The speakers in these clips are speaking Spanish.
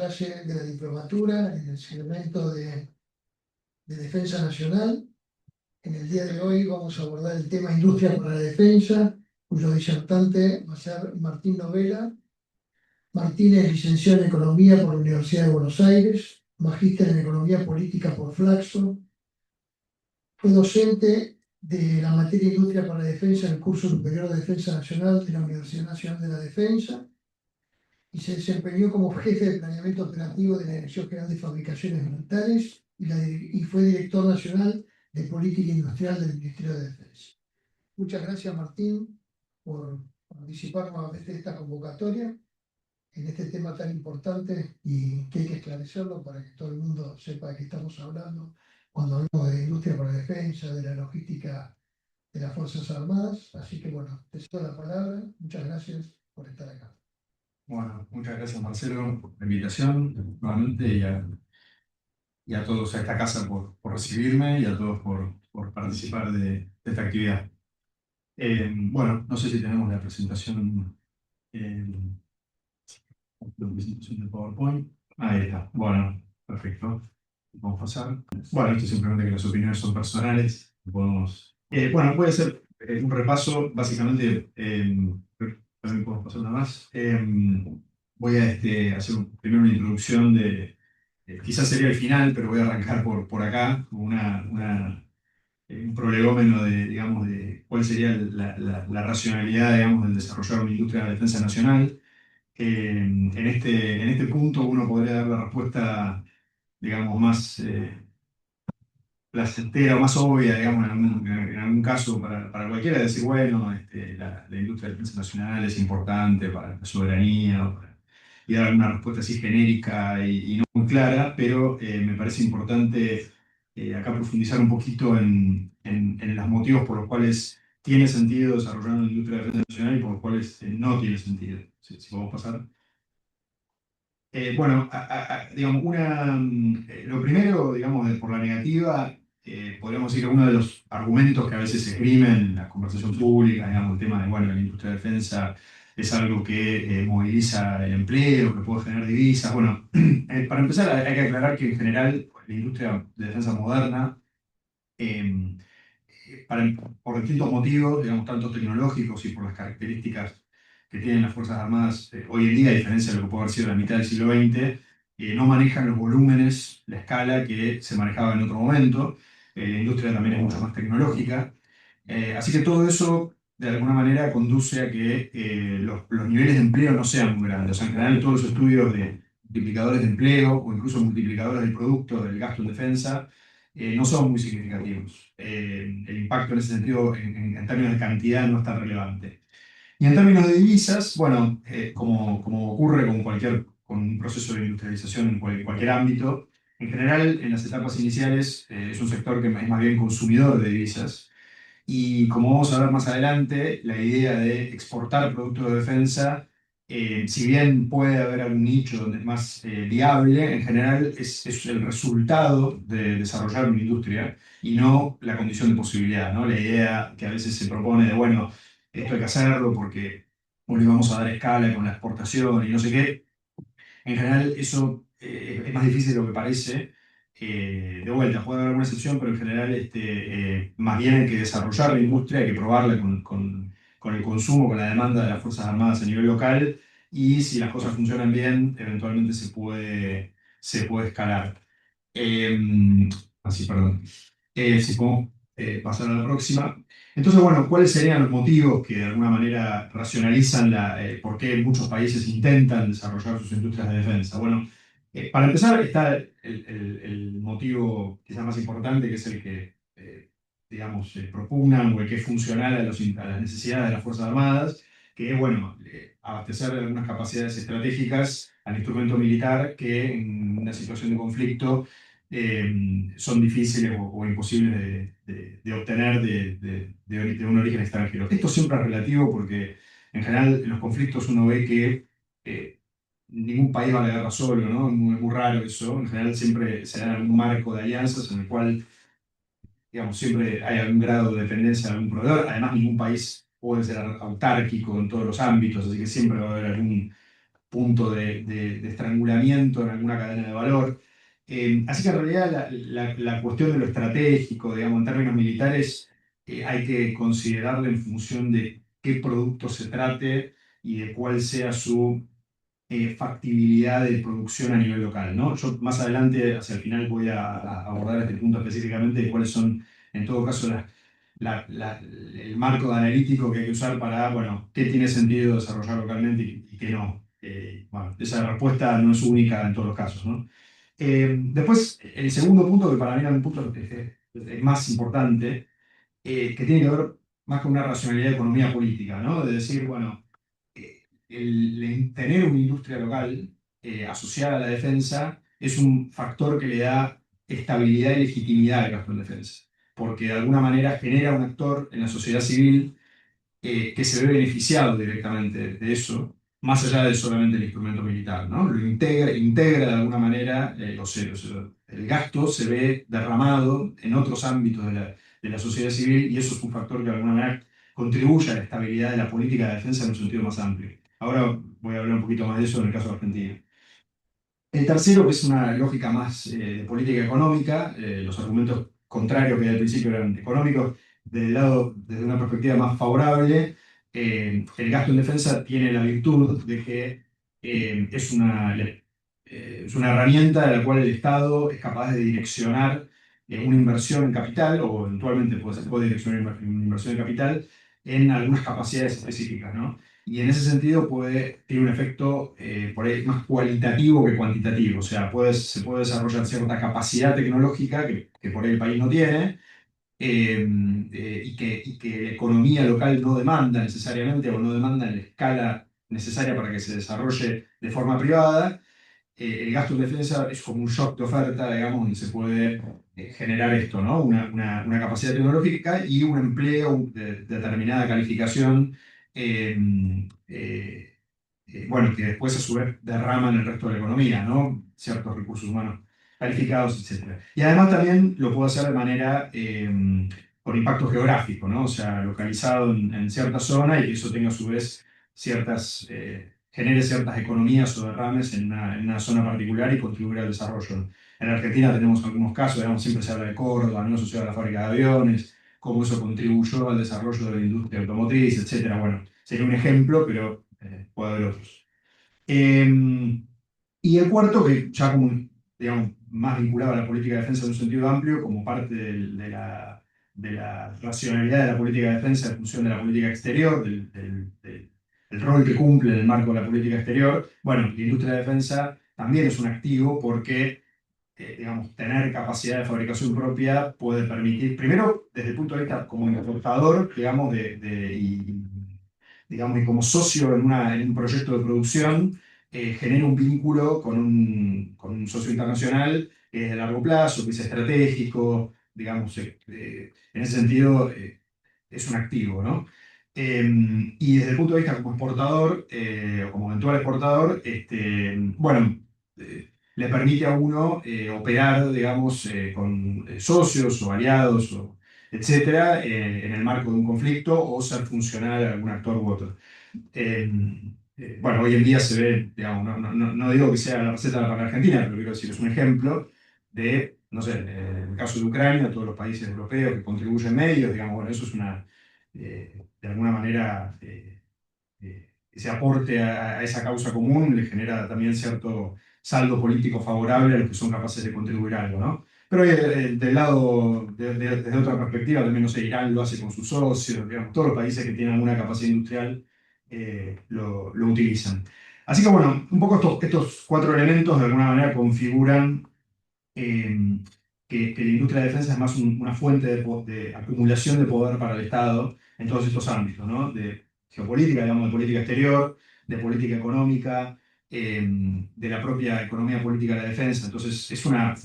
clase de la diplomatura en el segmento de Defensa Nacional. En el día de hoy vamos a abordar el tema Industria para la Defensa, cuyo disertante va a ser Martín Novela. Martín es licenciado en Economía por la Universidad de Buenos Aires, magíster en Economía Política por Flaxo. Fue docente de la materia Industria para la Defensa en el curso superior de Defensa Nacional de la Universidad Nacional de la Defensa y se desempeñó como jefe de planeamiento operativo de la Dirección General de Fabricaciones Militares y fue director nacional de Política Industrial del Ministerio de Defensa. Muchas gracias, Martín, por participar nuevamente de esta convocatoria en este tema tan importante y que hay que esclarecerlo para que todo el mundo sepa de qué estamos hablando cuando hablamos de industria para la defensa, de la logística de las Fuerzas Armadas. Así que bueno, te cedo la palabra. Muchas gracias por estar acá. Bueno, muchas gracias Marcelo por la invitación nuevamente y a todos a esta casa por recibirme y a todos por participar de esta actividad. Bueno, no sé si tenemos la presentación de PowerPoint. Ahí está. Bueno, perfecto. Vamos a pasar. Bueno, esto simplemente que las opiniones son personales. Podemos... bueno, voy a hacer un repaso, básicamente. También podemos pasar una más. Voy a hacer primero una introducción de. Quizás sería el final, pero voy a arrancar por acá, como un prolegómeno de, digamos, de cuál sería la racionalidad, digamos, del desarrollar una industria de defensa nacional. En este punto uno podría dar la respuesta, digamos, más placentera o más obvia, digamos, en algún caso para cualquiera, decir, bueno, la industria de defensa nacional es importante para la soberanía, y dar una respuesta así genérica y no muy clara, pero me parece importante acá profundizar un poquito en los motivos por los cuales tiene sentido desarrollar una industria de defensa nacional y por los cuales no tiene sentido. Si podemos pasar. Bueno, digamos, lo primero, digamos, por la negativa, podríamos decir que uno de los argumentos que a veces se esgrimen en la conversación pública, digamos, el tema de, bueno, la industria de defensa es algo que moviliza el empleo, que puede generar divisas. Bueno, para empezar hay que aclarar que en general la industria de defensa moderna, eh, por distintos motivos, digamos, tanto tecnológicos y por las características que tienen las Fuerzas Armadas hoy en día, a diferencia de lo que puede haber sido la mitad del siglo XX, no manejan los volúmenes, la escala que se manejaba en otro momento. La industria también es mucho más tecnológica. Así que todo eso, de alguna manera, conduce a que los niveles de empleo no sean muy grandes. O sea, en general, todos los estudios de multiplicadores de empleo o incluso multiplicadores del producto, del gasto en defensa, no son muy significativos. El impacto en ese sentido, en términos de cantidad, no es tan relevante. Y en términos de divisas, bueno, como ocurre con un proceso de industrialización en cualquier ámbito, en general, en las etapas iniciales, es un sector que es más bien consumidor de divisas. Y como vamos a ver más adelante, la idea de exportar productos de defensa, si bien puede haber algún nicho donde es más viable, en general es el resultado de desarrollar una industria y no la condición de posibilidad, ¿no? La idea que a veces se propone de, bueno, esto hay que hacerlo porque le vamos a dar escala con la exportación y no sé qué. En general eso es más difícil de lo que parece. De vuelta, puede haber alguna excepción, pero en general más bien hay que desarrollar la industria, hay que probarla con el consumo, con la demanda de las Fuerzas Armadas a nivel local, y si las cosas funcionan bien, eventualmente se puede escalar. Así, perdón. Si podemos pasar a la próxima. Entonces, bueno, ¿cuáles serían los motivos que de alguna manera racionalizan por qué muchos países intentan desarrollar sus industrias de defensa? Bueno, para empezar está el motivo quizás más importante, que es el que, digamos, propugnan o el que es funcional a las necesidades de las Fuerzas Armadas, que es, bueno, abastecer de algunas capacidades estratégicas al instrumento militar que en una situación de conflicto son difíciles o imposibles de obtener de un origen extranjero. Esto siempre es relativo porque en general en los conflictos uno ve que ningún país va a la guerra solo, ¿no? Es muy raro eso. En general siempre se da algún marco de alianzas en el cual, digamos, siempre hay algún grado de dependencia de algún proveedor. Además, ningún país puede ser autárquico en todos los ámbitos, así que siempre va a haber algún punto de estrangulamiento en alguna cadena de valor. Así que en realidad la cuestión de lo estratégico, digamos, en términos militares, hay que considerarlo en función de qué producto se trate y de cuál sea su factibilidad de producción a nivel local, ¿no? Yo más adelante, hacia el final, voy a abordar este punto específicamente de cuáles son, en todo caso, el marco analítico que hay que usar para, bueno, qué tiene sentido desarrollar localmente y qué no. Bueno, esa respuesta no es única en todos los casos, ¿no? Después, el segundo punto, que para mí es un punto es más importante, que tiene que ver más con una racionalidad de economía política, ¿no? De decir, bueno, tener una industria local asociada a la defensa es un factor que le da estabilidad y legitimidad al gasto en defensa, porque de alguna manera genera un actor en la sociedad civil que se ve beneficiado directamente de eso, más allá de solamente el instrumento militar, ¿no? Lo integra de alguna manera, el gasto se ve derramado en otros ámbitos de la sociedad civil y eso es un factor que de alguna manera contribuye a la estabilidad de la política de defensa en un sentido más amplio. Ahora voy a hablar un poquito más de eso en el caso de Argentina. El tercero, que es una lógica más de política económica, los argumentos contrarios que al principio eran económicos, desde una perspectiva más favorable, el gasto en defensa tiene la virtud de que es una herramienta de la cual el Estado es capaz de direccionar una inversión en capital, o eventualmente puede direccionar una inversión en capital, en algunas capacidades específicas, ¿no? Y en ese sentido tiene un efecto por ahí más cualitativo que cuantitativo. O sea, se puede desarrollar cierta capacidad tecnológica que por ahí el país no tiene y que la economía local no demanda necesariamente o no demanda en la escala necesaria para que se desarrolle de forma privada. El gasto en defensa es como un shock de oferta, digamos, donde se puede generar esto, ¿no? Una capacidad tecnológica y un empleo de determinada calificación, eh, eh, bueno, que después a su vez derraman el resto de la economía, ¿no? Ciertos recursos humanos calificados, etcétera. Y además también lo puedo hacer de manera con impacto geográfico, ¿no? O sea, localizado en cierta zona y que eso tenga a su vez genere ciertas economías o derrames en una zona particular y contribuir al desarrollo. En Argentina tenemos algunos casos, digamos, siempre se habla de Córdoba, ¿no? Asociado a la fábrica de aviones, cómo eso contribuyó al desarrollo de la industria automotriz, etcétera. Bueno, sería un ejemplo, pero puede haber otros. Y el cuarto, que ya como, digamos, más vinculado a la política de defensa en un sentido amplio, como parte de la racionalidad de la política de defensa en función de la política exterior, del rol que cumple en el marco de la política exterior. Bueno, la industria de defensa también es un activo porque, digamos, tener capacidad de fabricación propia puede permitir, primero, desde el punto de vista como importador, digamos, digamos, y como socio en un proyecto de producción, genera un vínculo con un socio internacional que es de largo plazo, que es estratégico, digamos, en ese sentido es un activo, ¿no? Y desde el punto de vista como exportador, o como eventual exportador, bueno, le permite a uno operar, digamos, con socios o aliados, etcétera, en el marco de un conflicto o ser funcional a algún actor u otro. Eh, bueno, hoy en día se ve, digamos, no digo que sea la receta para Argentina, pero quiero decir, es un ejemplo de, no sé, en el caso de Ucrania, todos los países europeos que contribuyen medios, digamos, bueno, eso es de alguna manera, ese aporte a esa causa común le genera también cierto saldo político favorable a los que son capaces de contribuir a algo, ¿no? Pero del lado, desde otra perspectiva, también, no sé, Irán lo hace con sus socios, digamos, todos los países que tienen alguna capacidad industrial lo utilizan. Así que bueno, un poco estos cuatro elementos de alguna manera configuran eh, que la industria de defensa es más una fuente de acumulación de poder para el Estado en todos estos ámbitos, ¿no? De geopolítica, digamos, de política exterior, de política económica, de la propia economía política de la defensa. Entonces, es una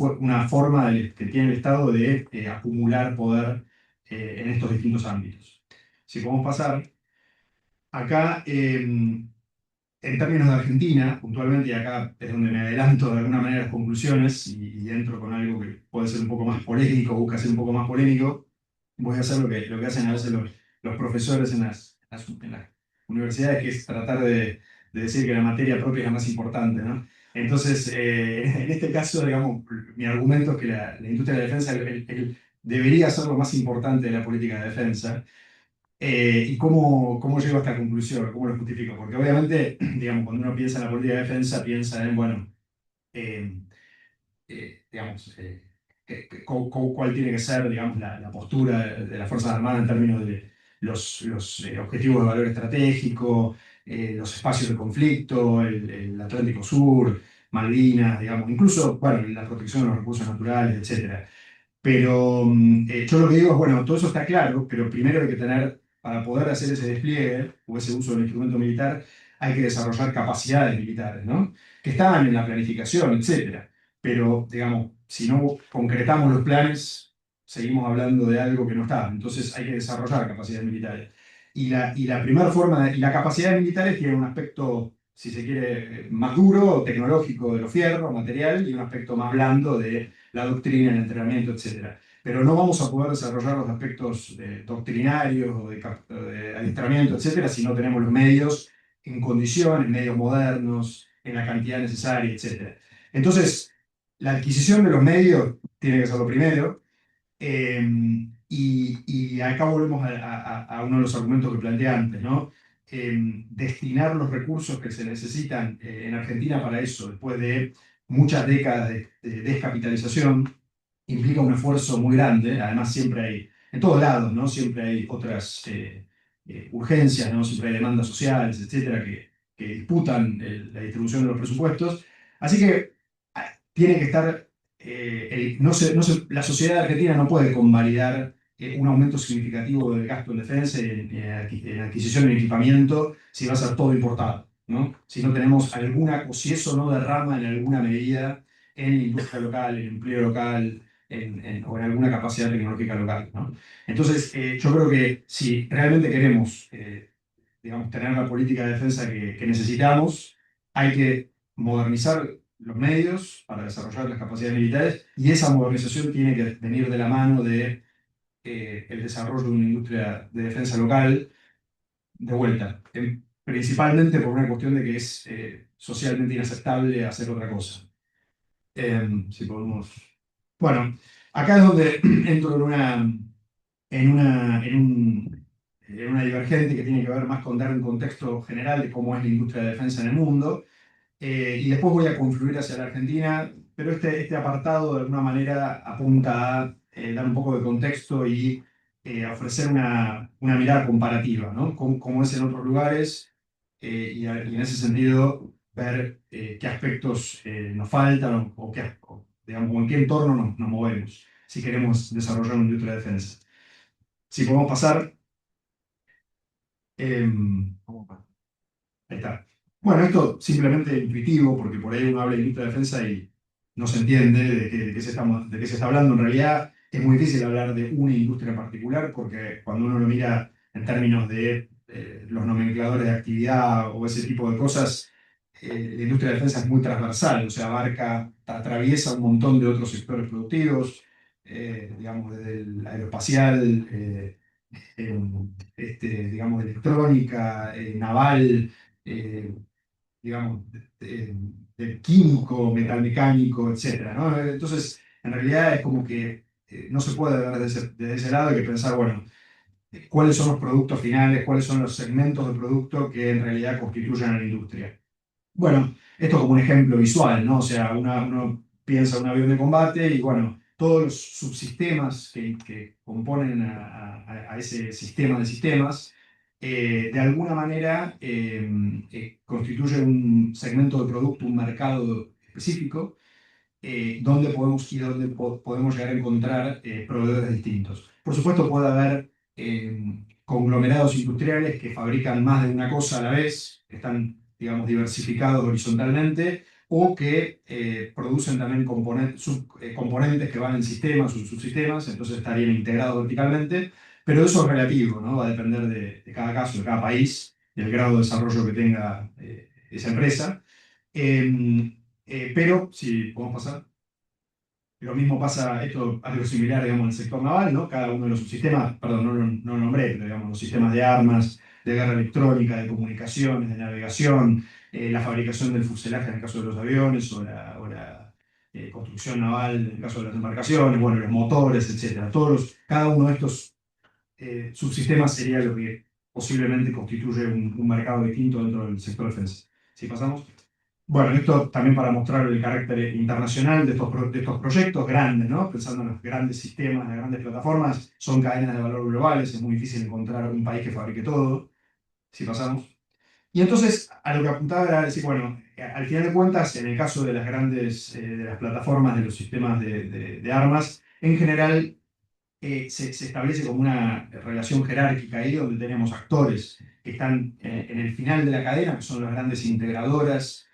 forma que tiene el Estado de acumular poder en estos distintos ámbitos. Si podemos pasar, acá, en términos de Argentina, puntualmente, y acá es donde me adelanto de alguna manera las conclusiones y entro con algo que puede ser un poco más polémico, busca ser un poco más polémico, voy a hacer lo que hacen a veces los profesores en las universidades, que es tratar de decir que la materia propia es la más importante, ¿no? Entonces, en este caso, digamos, mi argumento es que la industria de la defensa debería ser lo más importante de la política de defensa. ¿Y cómo llego a esta conclusión? ¿Cómo lo justifico? Porque obviamente, digamos, cuando uno piensa en la política de defensa, piensa en, bueno, eh, digamos, cuál tiene que ser, digamos, la postura de las Fuerzas Armadas en términos de los objetivos de valor estratégico, los espacios de conflicto, el Atlántico Sur, Malvinas, digamos, incluso, bueno, la protección de los recursos naturales, etcétera. Pero yo lo que digo es, bueno, todo eso está claro, pero primero hay que tener, para poder hacer ese despliegue o ese uso del instrumento militar, hay que desarrollar capacidades militares, ¿no? Que están en la planificación, etcétera. Pero, digamos, si no concretamos los planes, seguimos hablando de algo que no está. Entonces hay que desarrollar capacidades militares. Y la primera forma, y las capacidades militares tienen un aspecto, si se quiere, más duro, tecnológico de los fierros, material, y un aspecto más blando de la doctrina, el entrenamiento, etcétera. Pero no vamos a poder desarrollar los aspectos doctrinarios o de adiestramiento, etcétera, si no tenemos los medios en condiciones, medios modernos, en la cantidad necesaria, etcétera. Entonces, la adquisición de los medios tiene que ser lo primero. Y acá volvemos a uno de los argumentos que planteé antes, ¿no? Destinar los recursos que se necesitan en Argentina para eso, después de muchas décadas de descapitalización, implica un esfuerzo muy grande. Además, siempre hay, en todos lados, ¿no? Siempre hay otras urgencias, ¿no? Siempre hay demandas sociales, etcétera, que disputan la distribución de los presupuestos. Así que tiene que estar la sociedad argentina no puede convalidar un aumento significativo del gasto en defensa y en adquisición y equipamiento si va a ser todo importado, ¿no? Si no tenemos alguna, o si eso no derrama en alguna medida en la industria local, en el empleo local, o en alguna capacidad tecnológica local, ¿no? Entonces, yo creo que si realmente queremos, digamos, tener la política de defensa que necesitamos, hay que modernizar los medios para desarrollar las capacidades militares, y esa modernización tiene que venir de la mano de el desarrollo de una industria de defensa local, de vuelta, principalmente por una cuestión de que es socialmente inaceptable hacer otra cosa. Si podemos... Bueno, acá es donde entro en una divergente que tiene que ver más con dar un contexto general de cómo es la industria de defensa en el mundo. Y después voy a confluir hacia la Argentina, pero este apartado de alguna manera apunta a dar un poco de contexto y a ofrecer una mirada comparativa, ¿no? Cómo es en otros lugares, y en ese sentido ver qué aspectos nos faltan, digamos, o en qué entorno nos movemos si queremos desarrollar una industria de defensa. Si podemos pasar. ¿Cómo va? Ahí está. Bueno, esto simplemente intuitivo, porque por ahí uno habla de industria de defensa y no se entiende de qué se está hablando. En realidad es muy difícil hablar de una industria en particular, porque cuando uno lo mira en términos de los nomencladores de actividad o ese tipo de cosas, la industria de defensa es muy transversal, o sea, atraviesa un montón de otros sectores productivos, digamos, desde el aeroespacial, digamos, electrónica, naval, eh, digamos, del químico, metalmecánico, etcétera, ¿no? Entonces, en realidad es como que no se puede ver desde ese lado, hay que pensar, bueno, cuáles son los productos finales, cuáles son los segmentos de producto que en realidad constituyen a la industria. Bueno, esto como un ejemplo visual, ¿no? O sea, uno piensa en un avión de combate y, bueno, todos los subsistemas que componen a ese sistema de sistemas, de alguna manera constituyen un segmento de producto, un mercado específico, donde podemos ir, donde podemos llegar a encontrar proveedores distintos. Por supuesto, puede haber conglomerados industriales que fabrican más de una cosa a la vez, que están, digamos, diversificados horizontalmente, o que producen también componentes que van en sistemas o subsistemas, entonces estarían integrados verticalmente, pero eso es relativo, ¿no? Va a depender de cada caso, de cada país, del grado de desarrollo que tenga esa empresa. Pero, si podemos pasar, lo mismo pasa, algo similar, digamos, en el sector naval, ¿no? Cada uno de los subsistemas, perdón, no lo nombré, pero digamos, los sistemas de armas, de guerra electrónica, de comunicaciones, de navegación, la fabricación del fuselaje en el caso de los aviones o la construcción naval en el caso de las embarcaciones, bueno, los motores, etcétera. Cada uno de estos subsistemas sería lo que posiblemente constituye un mercado distinto dentro del sector defensa. Si pasamos. Bueno, esto también para mostrar el carácter internacional de estos proyectos grandes, ¿no? Pensando en los grandes sistemas, las grandes plataformas, son cadenas de valor globales, es muy difícil encontrar un país que fabrique todo, si pasamos. Y entonces a lo que apuntaba era decir, bueno, al final de cuentas, en el caso de las grandes, de las plataformas, de los sistemas de armas, en general se establece como una relación jerárquica ahí donde tenemos actores que están en el final de la cadena, que son las grandes integradoras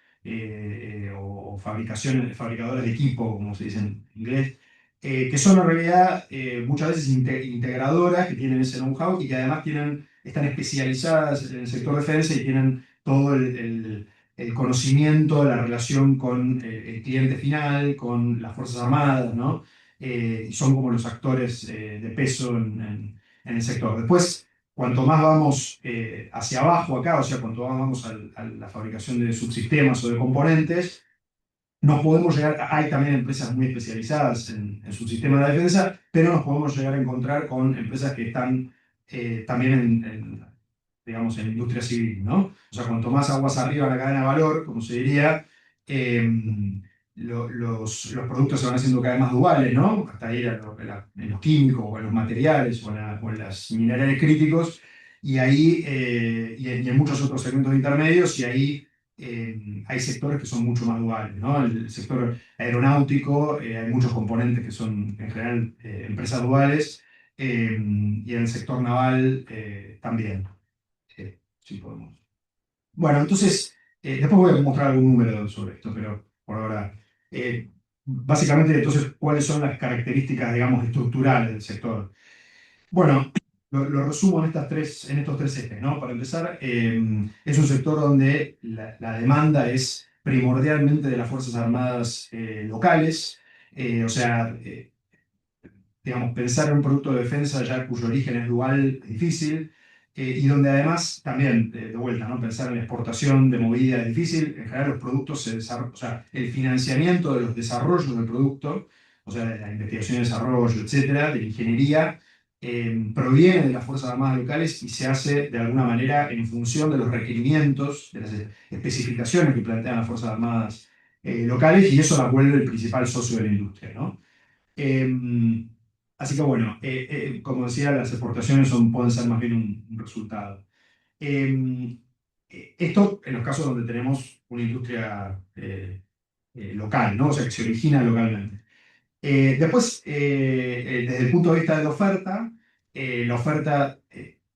o fabricadoras de equipo, como se dice en inglés, que son en realidad muchas veces integradoras que tienen ese know-how y que además están especializadas en el sector defensa y tienen todo el conocimiento de la relación con el cliente final, con las Fuerzas Armadas, ¿no? Y son como los actores de peso en el sector. Después, cuanto más vamos hacia abajo acá, o sea, cuanto más vamos a la fabricación de subsistemas o de componentes, nos podemos llegar, hay también empresas muy especializadas en subsistemas de defensa, pero nos podemos llegar a encontrar con empresas que están también digamos, en industria civil, ¿no? O sea, cuanto más aguas arriba la cadena de valor, como se diría, eh, los productos se van haciendo cada vez más duales, ¿no? Hasta ir en los químicos o en los materiales o en los minerales críticos, y ahí, y en muchos otros segmentos intermedios, y ahí hay sectores que son mucho más duales, ¿no? El sector aeronáutico, hay muchos componentes que son en general empresas duales, y en el sector naval también. Sí podemos. Bueno, entonces, después voy a mostrar algún número sobre esto, pero por ahora, básicamente, entonces, ¿cuáles son las características, digamos, estructurales del sector? Bueno, lo resumo en estos tres ejes, ¿no? Para empezar, es un sector donde la demanda es primordialmente de las Fuerzas Armadas locales, o sea, digamos, pensar en un producto de defensa ya cuyo origen es dual es difícil, y donde además también, de vuelta, ¿no? Pensar en la exportación de movida es difícil, en general los productos se desarrollan, o sea, el financiamiento de los desarrollos del producto, o sea, de la investigación y desarrollo, etcétera, de la ingeniería, proviene de las Fuerzas Armadas locales y se hace de alguna manera en función de los requerimientos, de las especificaciones que plantean las Fuerzas Armadas locales, y eso la vuelve el principal socio de la industria, ¿no? Eh, Así que bueno, como decía, las exportaciones pueden ser más bien un resultado. Eh, Esto en los casos donde tenemos una industria local, ¿no? O sea, que se origina localmente. Después, desde el punto de vista de la oferta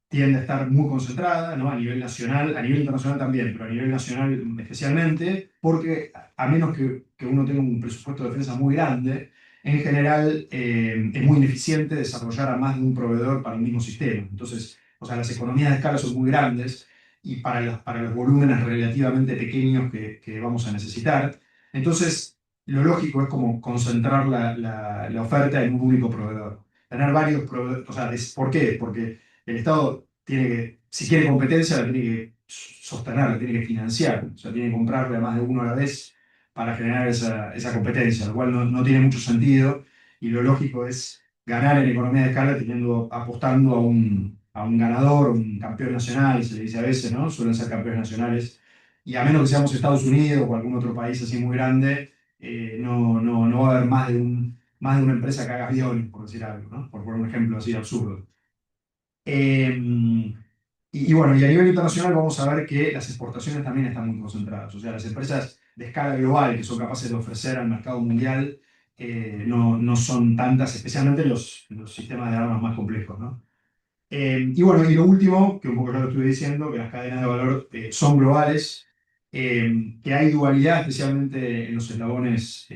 tiende a estar muy concentrada, ¿no? A nivel nacional, a nivel internacional también, pero a nivel nacional especialmente, porque a menos que uno tenga un presupuesto de defensa muy grande, en general es muy ineficiente desarrollar a más de un proveedor para el mismo sistema. Entonces, o sea, las economías de escala son muy grandes y para los volúmenes relativamente pequeños que vamos a necesitar. Entonces, lo lógico es como concentrar la oferta en un único proveedor. Tener varios proveedores, o sea, ¿por qué? Porque el Estado tiene que, si quiere competencia, la tiene que sostener, la tiene que financiar, o sea, tiene que comprarle a más de uno a la vez para generar esa competencia, lo cual no tiene mucho sentido, y lo lógico es ganar en economía de escala apostando a un ganador, un campeón nacional, se le dice a veces, ¿no? Suelen ser campeones nacionales, y a menos que seamos Estados Unidos o algún otro país así muy grande, no va a haber más de una empresa que haga aviones, por decir algo, ¿no? Por poner un ejemplo así absurdo. Y bueno, y a nivel internacional vamos a ver que las exportaciones también están muy concentradas. O sea, las empresas de escala global que son capaces de ofrecer al mercado mundial no son tantas, especialmente los sistemas de armas más complejos, ¿no? Y bueno, y lo último, que un poco ya lo estuve diciendo, que las cadenas de valor son globales, que hay dualidad, especialmente en los eslabones,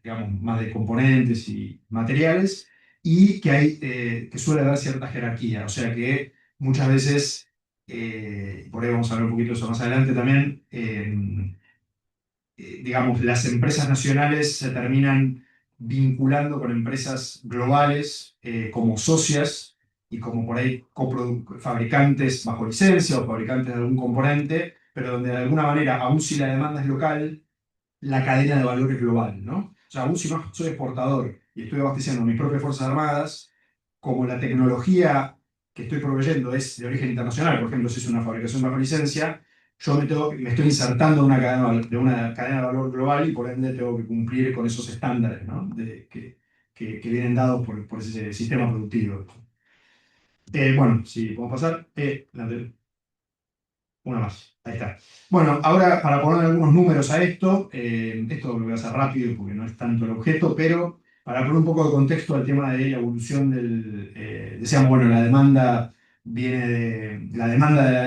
digamos, más de componentes y materiales, y que suele haber cierta jerarquía, o sea que muchas veces, por ahí vamos a hablar un poquito de eso más adelante también, digamos, las empresas nacionales se terminan vinculando con empresas globales como socias, y como por ahí fabricantes bajo licencia o fabricantes de algún componente, pero donde de alguna manera, aun si la demanda es local, la cadena de valor es global, ¿no? O sea, aun si no soy exportador y estoy abasteciendo mis propias Fuerzas Armadas, como la tecnología que estoy proveyendo es de origen internacional, por ejemplo, si es una fabricación bajo licencia, yo me estoy insertando de una cadena de valor global y por ende tengo que cumplir con esos estándares, ¿no? Que vienen dados por ese sistema productivo. Bueno, si podemos pasar. Una más, ahí está. Bueno, ahora para poner algunos números a esto lo voy a hacer rápido porque no es tanto el objeto, pero para poner un poco de contexto al tema de la evolución decíamos, bueno, la demanda de la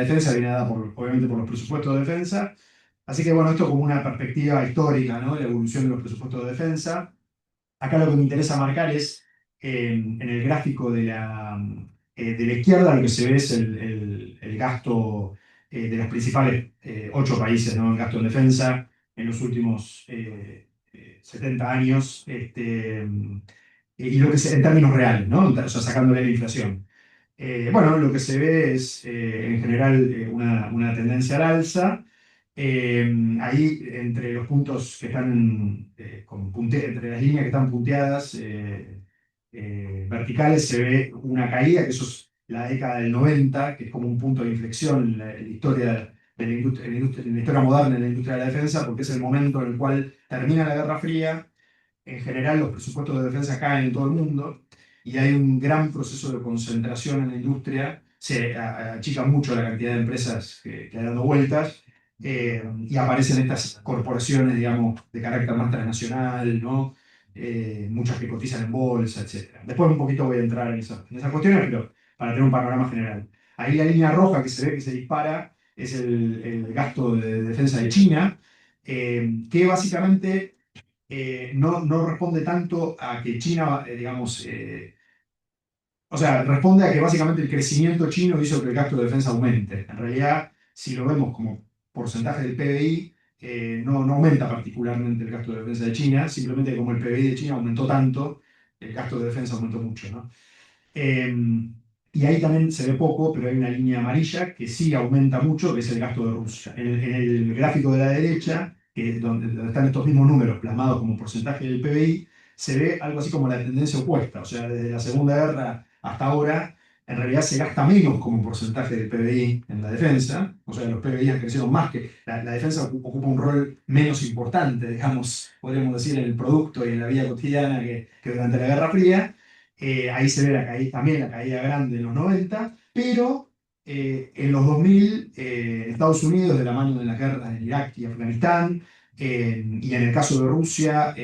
defensa viene dada obviamente por los presupuestos de defensa, así que bueno, esto como una perspectiva histórica, ¿no? De la evolución de los presupuestos de defensa. Acá lo que me interesa marcar es, en el gráfico de la izquierda, lo que se ve es el gasto de los principales 8 países, ¿no? En gasto en defensa en los últimos 70 años, y lo que en términos reales, ¿no? O sea, sacándole la inflación. Bueno, lo que se ve es en general una tendencia al alza. Ahí, entre los puntos que están, entre las líneas que están punteadas verticales, se ve una caída, que eso es la década del 90, que es como un punto de inflexión en la historia de la industria, en la historia moderna de la industria de la defensa, porque es el momento en el cual termina la Guerra Fría. En general, los presupuestos de defensa caen en todo el mundo y hay un gran proceso de concentración en la industria. Se achica mucho la cantidad de empresas que hay dando vueltas, y aparecen estas corporaciones, digamos, de carácter más transnacional, ¿no? Muchas que cotizan en bolsa, etc. Después un poquito voy a entrar en esas cuestiones, pero para tener un panorama general. Ahí la línea roja que se ve que se dispara es el gasto de defensa de China, que básicamente no responde tanto a que China, digamos, o sea, responde a que básicamente el crecimiento chino hizo que el gasto de defensa aumente. En realidad, si lo vemos como porcentaje del PBI, no aumenta particularmente el gasto de defensa de China, simplemente como el PBI de China aumentó tanto, el gasto de defensa aumentó mucho, ¿no? Y ahí también se ve poco, pero hay una línea amarilla que sí aumenta mucho, que es el gasto de Rusia. En el gráfico de la derecha, que es donde están estos mismos números plasmados como porcentaje del PBI, se ve algo así como la tendencia opuesta. O sea, desde la Segunda Guerra hasta ahora, en realidad se gasta menos como porcentaje del PBI en la defensa. O sea, los PBI han crecido más que la defensa ocupa un rol menos importante, digamos, podríamos decir, en el producto y en la vida cotidiana que durante la Guerra Fría. Ahí se ve también la caída grande en los 90, pero en los 2000, Estados Unidos, de la mano de las guerras en Irak y Afganistán, y en el caso de Rusia,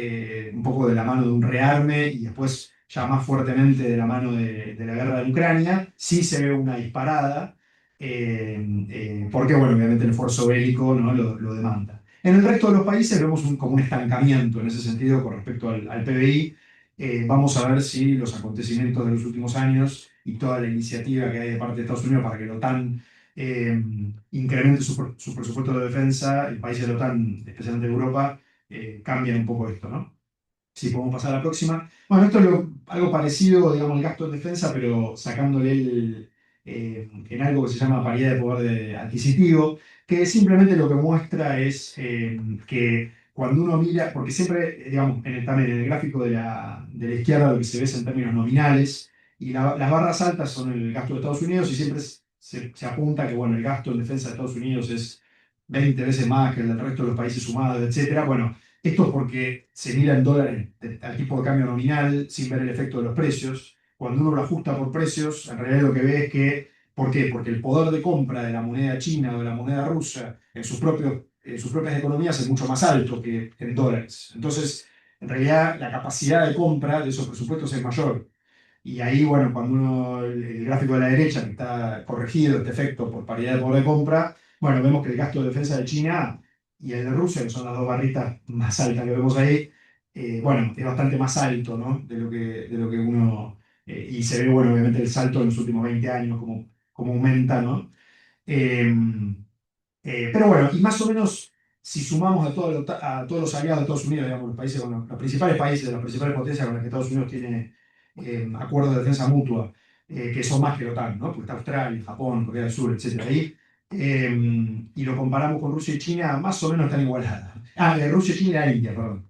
un poco de la mano de un rearme y después ya más fuertemente de la mano de la guerra de Ucrania, sí se ve una disparada, porque bueno, obviamente el esfuerzo bélico, ¿no? lo demanda. En el resto de los países vemos como un estancamiento en ese sentido con respecto al PBI. Vamos a ver si los acontecimientos de los últimos años y toda la iniciativa que hay de parte de Estados Unidos para que la OTAN incremente su presupuesto de defensa, el país de la OTAN, especialmente Europa, cambian un poco esto, ¿no? Si podemos pasar a la próxima. Bueno, esto es algo parecido, digamos, al gasto en defensa, pero sacándole en algo que se llama paridad de poder adquisitivo, que simplemente lo que muestra es que cuando uno mira, porque siempre, digamos, también en el gráfico de la izquierda lo que se ve es en términos nominales, y las barras altas son el gasto de Estados Unidos, y siempre se apunta que, bueno, el gasto en defensa de Estados Unidos es 20 veces más que el del resto de los países sumados, etcétera. Bueno, esto es porque se mira en dólares al tipo de cambio nominal sin ver el efecto de los precios. Cuando uno lo ajusta por precios, en realidad lo que ve es que, ¿por qué? Porque el poder de compra de la moneda china o de la moneda rusa en sus propias economías es mucho más alto que en dólares. Entonces, en realidad, la capacidad de compra de esos presupuestos es mayor. Y ahí, bueno, cuando el gráfico de la derecha, que está corregido este efecto por paridad de poder de compra, bueno, vemos que el gasto de defensa de China y el de Rusia, que son las dos barritas más altas que vemos ahí, bueno, es bastante más alto, ¿no? De lo que uno. Y se ve, bueno, obviamente el salto en los últimos 20 años, como aumenta, ¿no? Eh, pero bueno, y más o menos, si sumamos a todos los aliados de Estados Unidos, digamos, los países, bueno, los principales países, las principales potencias con las que Estados Unidos tiene acuerdos de defensa mutua, que son más que la OTAN, ¿no? Porque está Australia, Japón, Corea del Sur, etcétera, ahí. Y lo comparamos con Rusia y China, más o menos están igualadas. Rusia, China e India, perdón.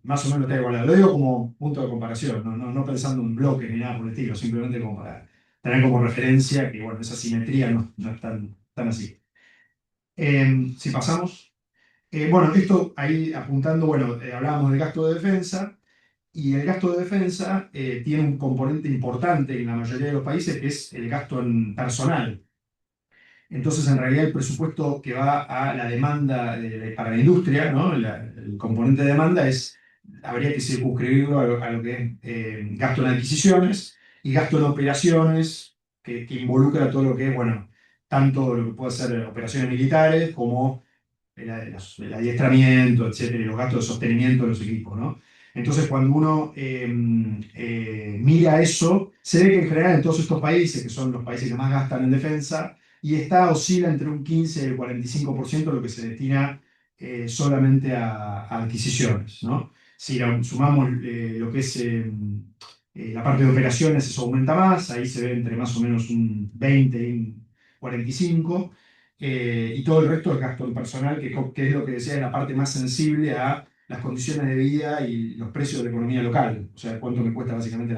Más o menos está igualado. Lo digo como punto de comparación, no pensando en bloques ni nada por el estilo, simplemente como para tener como referencia que bueno, esa simetría no es tan así. Si pasamos, bueno, esto ahí apuntando, bueno, hablábamos del gasto de defensa, y el gasto de defensa tiene un componente importante en la mayoría de los países, que es el gasto en personal. Entonces, en realidad, el presupuesto que va a la demanda para la industria, ¿no? El componente de demanda habría que circunscribirlo a lo que es gasto en adquisiciones y gasto en operaciones, que involucra todo lo que es, bueno, tanto lo que puede ser operaciones militares como el adiestramiento, etcétera, y los gastos de sostenimiento de los equipos, ¿no? Entonces, cuando uno mira eso, se ve que en general en todos estos países, que son los países que más gastan en defensa, oscila entre un 15 y el 45% lo que se destina solamente a adquisiciones, ¿no? Si sumamos lo que es la parte de operaciones, eso aumenta más, ahí se ve entre más o menos un 20 y un 45%, y todo el resto es gasto en personal, que es lo que decía, es la parte más sensible a las condiciones de vida y los precios de la economía local. O sea, cuánto me cuesta básicamente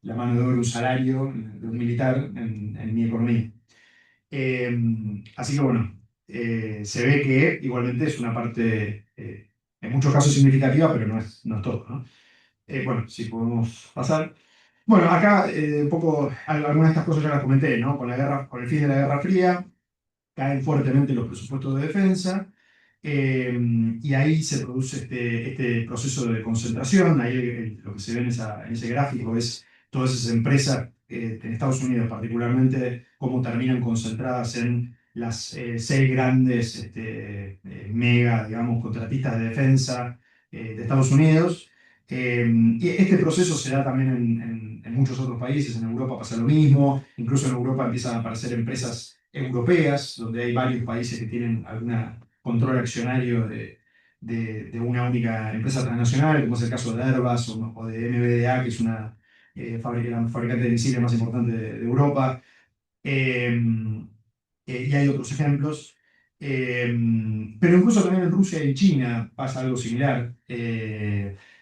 la mano de obra, un salario de un militar en mi economía. Así que bueno, se ve que igualmente es una parte, en muchos casos significativa, pero no es todo, ¿no? Bueno, si podemos pasar. Bueno, acá un poco, algunas de estas cosas ya las comenté, ¿no? Con el fin de la Guerra Fría, caen fuertemente los presupuestos de defensa, y ahí se produce este proceso de concentración. Ahí lo que se ve en ese gráfico es todas esas empresas, en Estados Unidos particularmente, cómo terminan concentradas en las 6 grandes mega, digamos, contratistas de defensa de Estados Unidos. Y este proceso se da también en muchos otros países. En Europa pasa lo mismo, incluso en Europa empiezan a aparecer empresas europeas, donde hay varios países que tienen algún control accionario de una única empresa transnacional, como es el caso de Airbus o de MBDA, que es la fabricante de misiles más importante de Europa. Eh, y hay otros ejemplos. Pero incluso también en Rusia y en China pasa algo similar.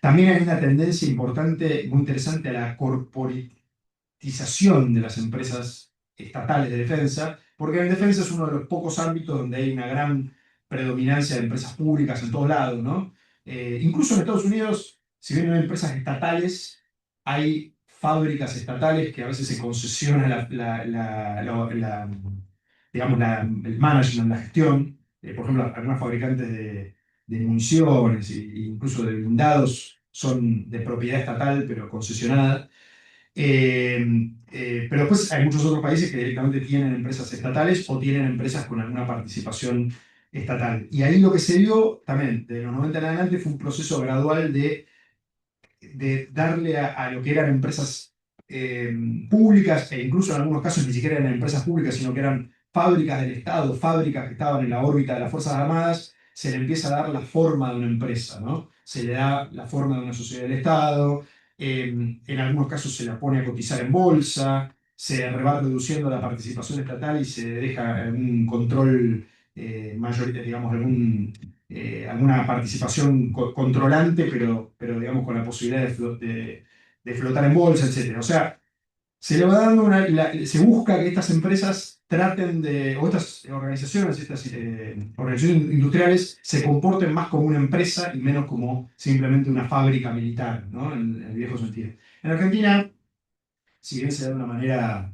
También hay una tendencia importante, muy interesante, a la corporatización de las empresas estatales de defensa, porque en defensa es uno de los pocos ámbitos donde hay una gran predominancia de empresas públicas en todos lados, ¿no? Incluso en Estados Unidos, si bien no hay empresas estatales, hay fábricas estatales que a veces se concesiona digamos, el management, la gestión. Por ejemplo, algunas fabricantes de municiones e incluso de blindados son de propiedad estatal, pero concesionada. Pero después hay muchos otros países que directamente tienen empresas estatales o tienen empresas con alguna participación estatal. Y ahí lo que se vio también, de los 90 en adelante, fue un proceso gradual de darle a lo que eran empresas públicas, e incluso en algunos casos ni siquiera eran empresas públicas, sino que eran fábricas del Estado, fábricas que estaban en la órbita de las Fuerzas Armadas, se le empieza a dar la forma de una empresa, ¿no? Se le da la forma de una sociedad del Estado, en algunos casos se la pone a cotizar en bolsa, se va reduciendo la participación estatal y se deja algún control mayor, digamos, alguna participación controlante, pero digamos con la posibilidad de flotar en bolsa, etcétera. O sea, se le va dando se busca que estas empresas traten o estas organizaciones, estas organizaciones industriales, se comporten más como una empresa y menos como simplemente una fábrica militar, ¿no? En el viejo sentido. En Argentina, si bien se da de una manera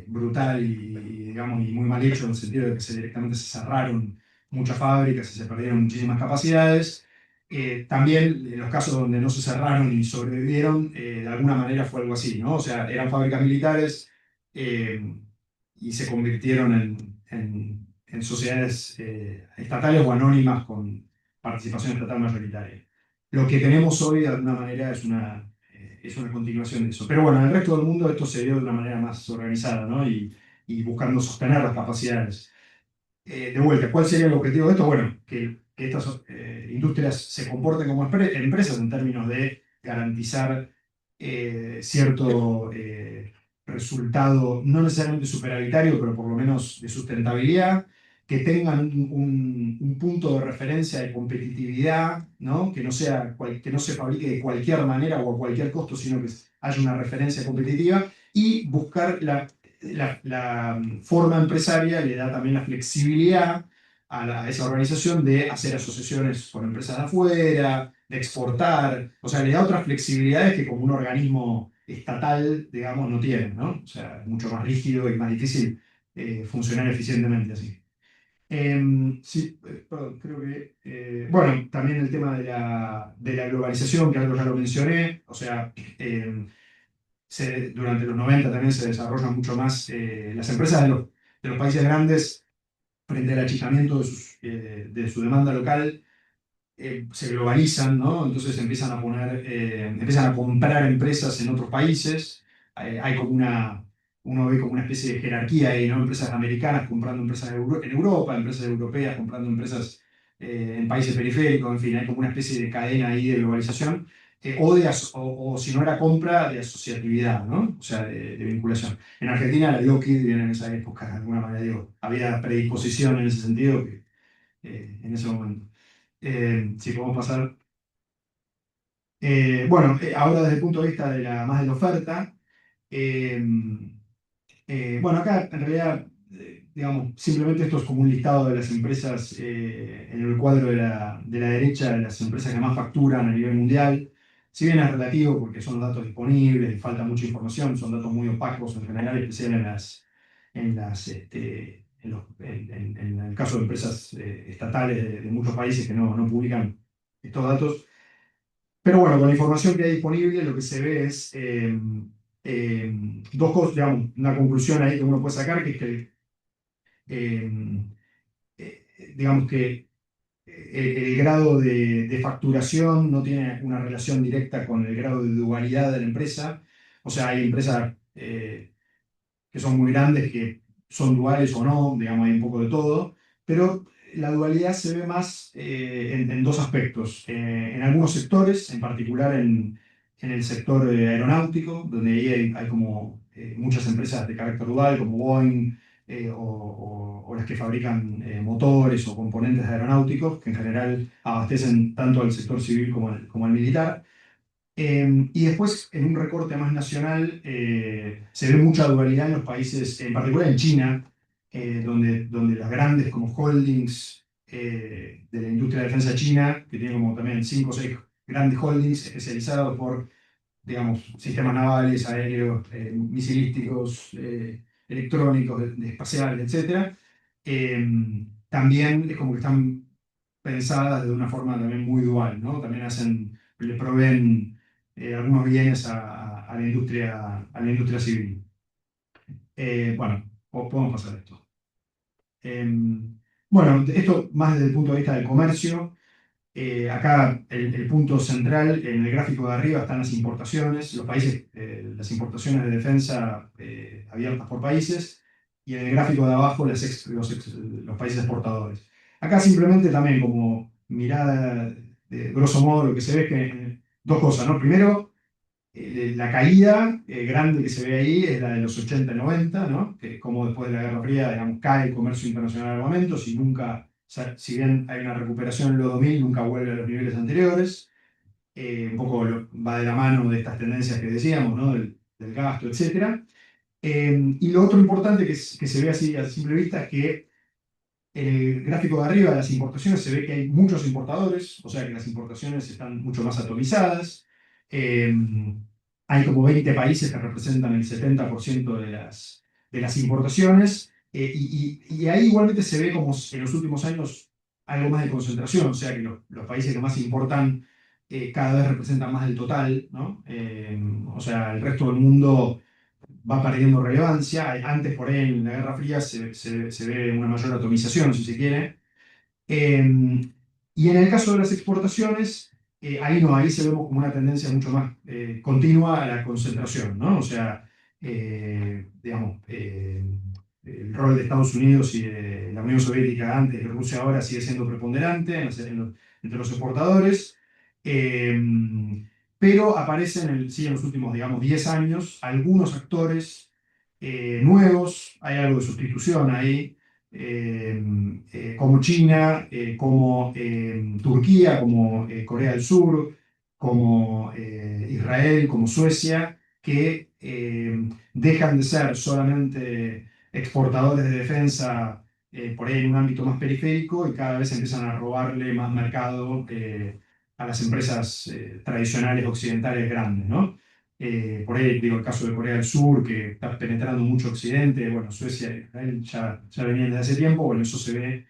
brutal digamos, y muy mal hecho, en el sentido de que directamente se cerraron muchas fábricas y se perdieron muchísimas capacidades, también en los casos donde no se cerraron y sobrevivieron, de alguna manera fue algo así, ¿no? O sea, eran fábricas militares, eh, y se convirtieron en sociedades estatales o anónimas con participación estatal mayoritaria. Lo que tenemos hoy, de alguna manera, es una continuación de eso. Pero bueno, en el resto del mundo esto se dio de una manera más organizada, ¿no? Y buscando sostener las capacidades. De vuelta, ¿cuál sería el objetivo de esto? Bueno, que estas industrias se comporten como empresas en términos de garantizar cierto resultado no necesariamente superavitario, pero por lo menos de sustentabilidad, que tengan un punto de referencia de competitividad, ¿no? Que no se fabrique de cualquier manera o a cualquier costo, sino que haya una referencia competitiva, y buscar la forma empresaria le da también la flexibilidad a esa organización de hacer asociaciones con empresas de afuera, de exportar, o sea, le da otras flexibilidades que como un organismo estatal, digamos, no tiene, ¿no? O sea, es mucho más rígido y más difícil funcionar eficientemente así. Sí, perdón, creo que. Bueno, también el tema de la globalización, que algo ya lo mencioné, o sea, durante los 90 también se desarrollan mucho más las empresas de los países grandes frente al achicamiento de su demanda local. Se globalizan, ¿no? Entonces empiezan a comprar empresas en otros países. Hay como uno ve como una especie de jerarquía ahí, ¿no? Empresas americanas comprando empresas en Europa, empresas europeas comprando empresas en países periféricos, en fin, hay como una especie de cadena ahí de globalización, o si no era compra, de asociatividad, ¿no? O sea, de vinculación. En Argentina la Lockheed viene en esa época, de alguna manera, digo, había predisposición en ese sentido en ese momento. Si podemos pasar. Bueno, ahora desde el punto de vista más de la oferta, eh, bueno, acá en realidad, digamos, simplemente esto es como un listado de las empresas en el cuadro de la derecha, de las empresas que más facturan a nivel mundial. Si bien es relativo porque son los datos disponibles y falta mucha información, son datos muy opacos en general, especial en el caso de empresas estatales de muchos países que no publican estos datos. Pero bueno, con la información que hay disponible, lo que se ve es dos cosas, digamos, una conclusión ahí que uno puede sacar, que es que, digamos que el grado de facturación no tiene una relación directa con el grado de dualidad de la empresa. O sea, hay empresas que son muy grandes, que son duales o no, digamos, hay un poco de todo, pero la dualidad se ve más en dos aspectos. En algunos sectores, en particular en el sector aeronáutico, donde ahí hay como muchas empresas de carácter dual, como Boeing, o las que fabrican motores o componentes aeronáuticos, que en general abastecen tanto al sector civil como al militar. Y después, en un recorte más nacional, se ve mucha dualidad en los países, en particular en China, donde las grandes como holdings de la industria de defensa china, que tiene como también 5 o 6 grandes holdings especializados por, digamos, sistemas navales, aéreos, misilísticos, electrónicos, espaciales, etc. También es como que están pensadas de una forma también muy dual, ¿no? También le proveen algunos bienes a la industria civil. Bueno, podemos pasar esto. Bueno, esto más desde el punto de vista del comercio. Acá el punto central en el gráfico de arriba están las importaciones, los países, las importaciones de defensa abiertas por países, y en el gráfico de abajo los países exportadores. Acá simplemente también como mirada de grosso modo lo que se ve es que dos cosas, ¿no? Primero, la caída grande que se ve ahí es la de los 80 y 90, ¿no? Que como después de la Guerra Fría, digamos, cae el comercio internacional de armamentos y nunca, o sea, si bien hay una recuperación en los 2000, nunca vuelve a los niveles anteriores. Un poco va de la mano de estas tendencias que decíamos, ¿no? Del gasto, etc. Y lo otro importante que se ve así a simple vista es que en el gráfico de arriba de las importaciones se ve que hay muchos importadores, o sea que las importaciones están mucho más atomizadas. Eh, Hay como 20 países que representan el 70% de las importaciones. Y ahí igualmente se ve como en los últimos años algo más de concentración, o sea que los países que más importan cada vez representan más del total, ¿no? O sea, el resto del mundo va perdiendo relevancia. Antes, por ahí, en la Guerra Fría se ve una mayor atomización, si se quiere. Y en el caso de las exportaciones, ahí no, ahí se vemos como una tendencia mucho más continua a la concentración, ¿no? O sea, digamos, el rol de Estados Unidos y de la Unión Soviética antes y Rusia ahora sigue siendo preponderante entre los exportadores. Pero aparecen sí, en los últimos, digamos, 10 años algunos actores nuevos, hay algo de sustitución ahí, como China, como Turquía, como Corea del Sur, como Israel, como Suecia, que dejan de ser solamente exportadores de defensa por ahí en un ámbito más periférico y cada vez empiezan a robarle más mercado a las empresas tradicionales occidentales grandes, ¿no? Por ahí digo el caso de Corea del Sur, que está penetrando mucho Occidente, bueno, Suecia y Israel ya venían desde hace tiempo, bueno, eso se ve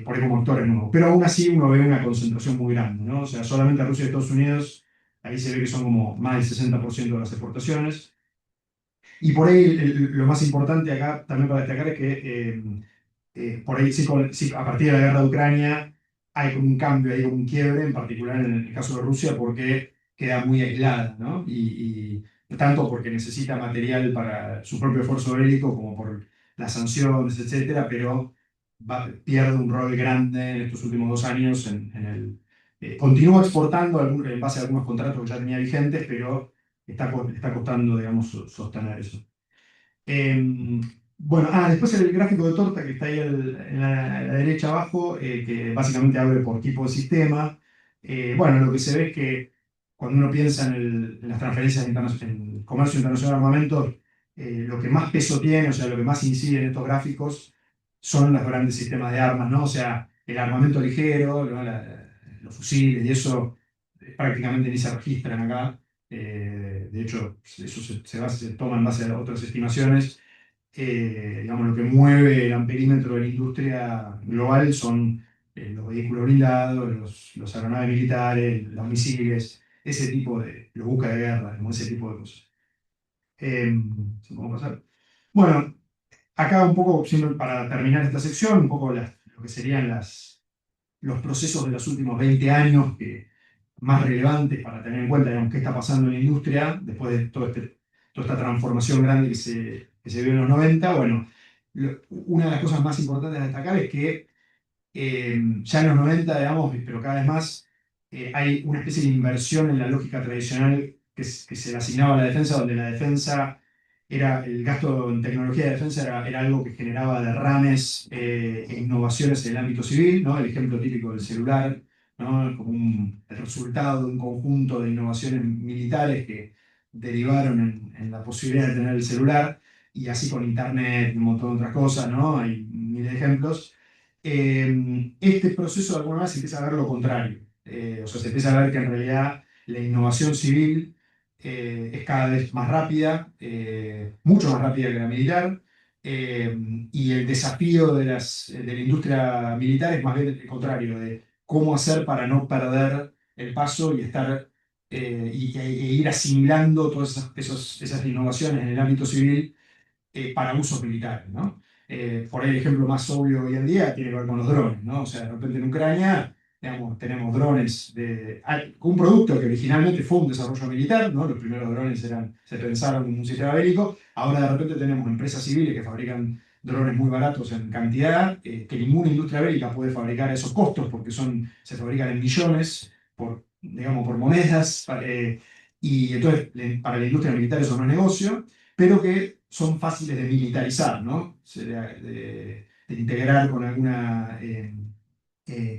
por ahí como actores nuevos. Pero aún así uno ve una concentración muy grande, ¿no? O sea, solamente Rusia y Estados Unidos, ahí se ve que son como más del 60% de las exportaciones. Y por ahí lo más importante acá también para destacar es que por ahí sí, sí, a partir de la guerra de Ucrania hay como un cambio, hay como un quiebre, en particular en el caso de Rusia, porque queda muy aislada, ¿no? Y tanto porque necesita material para su propio esfuerzo bélico como por las sanciones, etcétera, pero pierde un rol grande en estos últimos 2 años en el... continúa exportando en base a algunos contratos que ya tenía vigentes, pero está costando, digamos, sostener eso. Bueno, después el gráfico de torta que está ahí a la derecha abajo, que básicamente abre por tipo de sistema. Bueno, lo que se ve es que cuando uno piensa en las transferencias en el comercio internacional de armamentos, lo que más peso tiene, o sea, lo que más incide en estos gráficos son los grandes sistemas de armas, ¿no? O sea, el armamento ligero, ¿no? Los fusiles y eso prácticamente ni se registran acá. De hecho, eso se toma en base a otras estimaciones. Digamos, lo que mueve el amperímetro de la industria global son los vehículos blindados, los aeronaves militares, los misiles, ese tipo de, los buques de guerra, como ese tipo de cosas. ¿Sí puedo pasar? Bueno, acá un poco, siempre para terminar esta sección, un poco lo que serían los procesos de los últimos 20 años más relevantes para tener en cuenta, digamos, qué está pasando en la industria después de toda esta transformación grande que se vio en los 90. Bueno, una de las cosas más importantes a destacar es que ya en los 90, digamos, pero cada vez más, hay una especie de inversión en la lógica tradicional que se le asignaba a la defensa, donde la defensa era, el gasto en tecnología de defensa era algo que generaba derrames e innovaciones en el ámbito civil, ¿no? El ejemplo típico del celular, ¿no? Como el resultado de un conjunto de innovaciones militares que derivaron en la posibilidad de tener el celular, y así con Internet y un montón de otras cosas, ¿no? Hay miles de ejemplos. Este proceso de alguna manera se empieza a ver lo contrario. O sea, se empieza a ver que en realidad la innovación civil es cada vez más rápida, mucho más rápida que la militar, y el desafío de la industria militar es más bien el contrario, de cómo hacer para no perder el paso y estar e ir asimilando todas esas innovaciones en el ámbito civil para usos militares, ¿no? Por ahí el ejemplo más obvio hoy en día tiene que ver con los drones, ¿no? O sea, de repente en Ucrania, digamos, tenemos drones un producto que originalmente fue un desarrollo militar, ¿no? Los primeros drones se pensaron como un sistema bélico, ahora de repente tenemos empresas civiles que fabrican drones muy baratos en cantidad, que ninguna industria bélica puede fabricar a esos costos porque se fabrican en millones, digamos, por monedas, y entonces para la industria militar eso no es negocio, pero que son fáciles de militarizar, ¿no? De integrar con alguna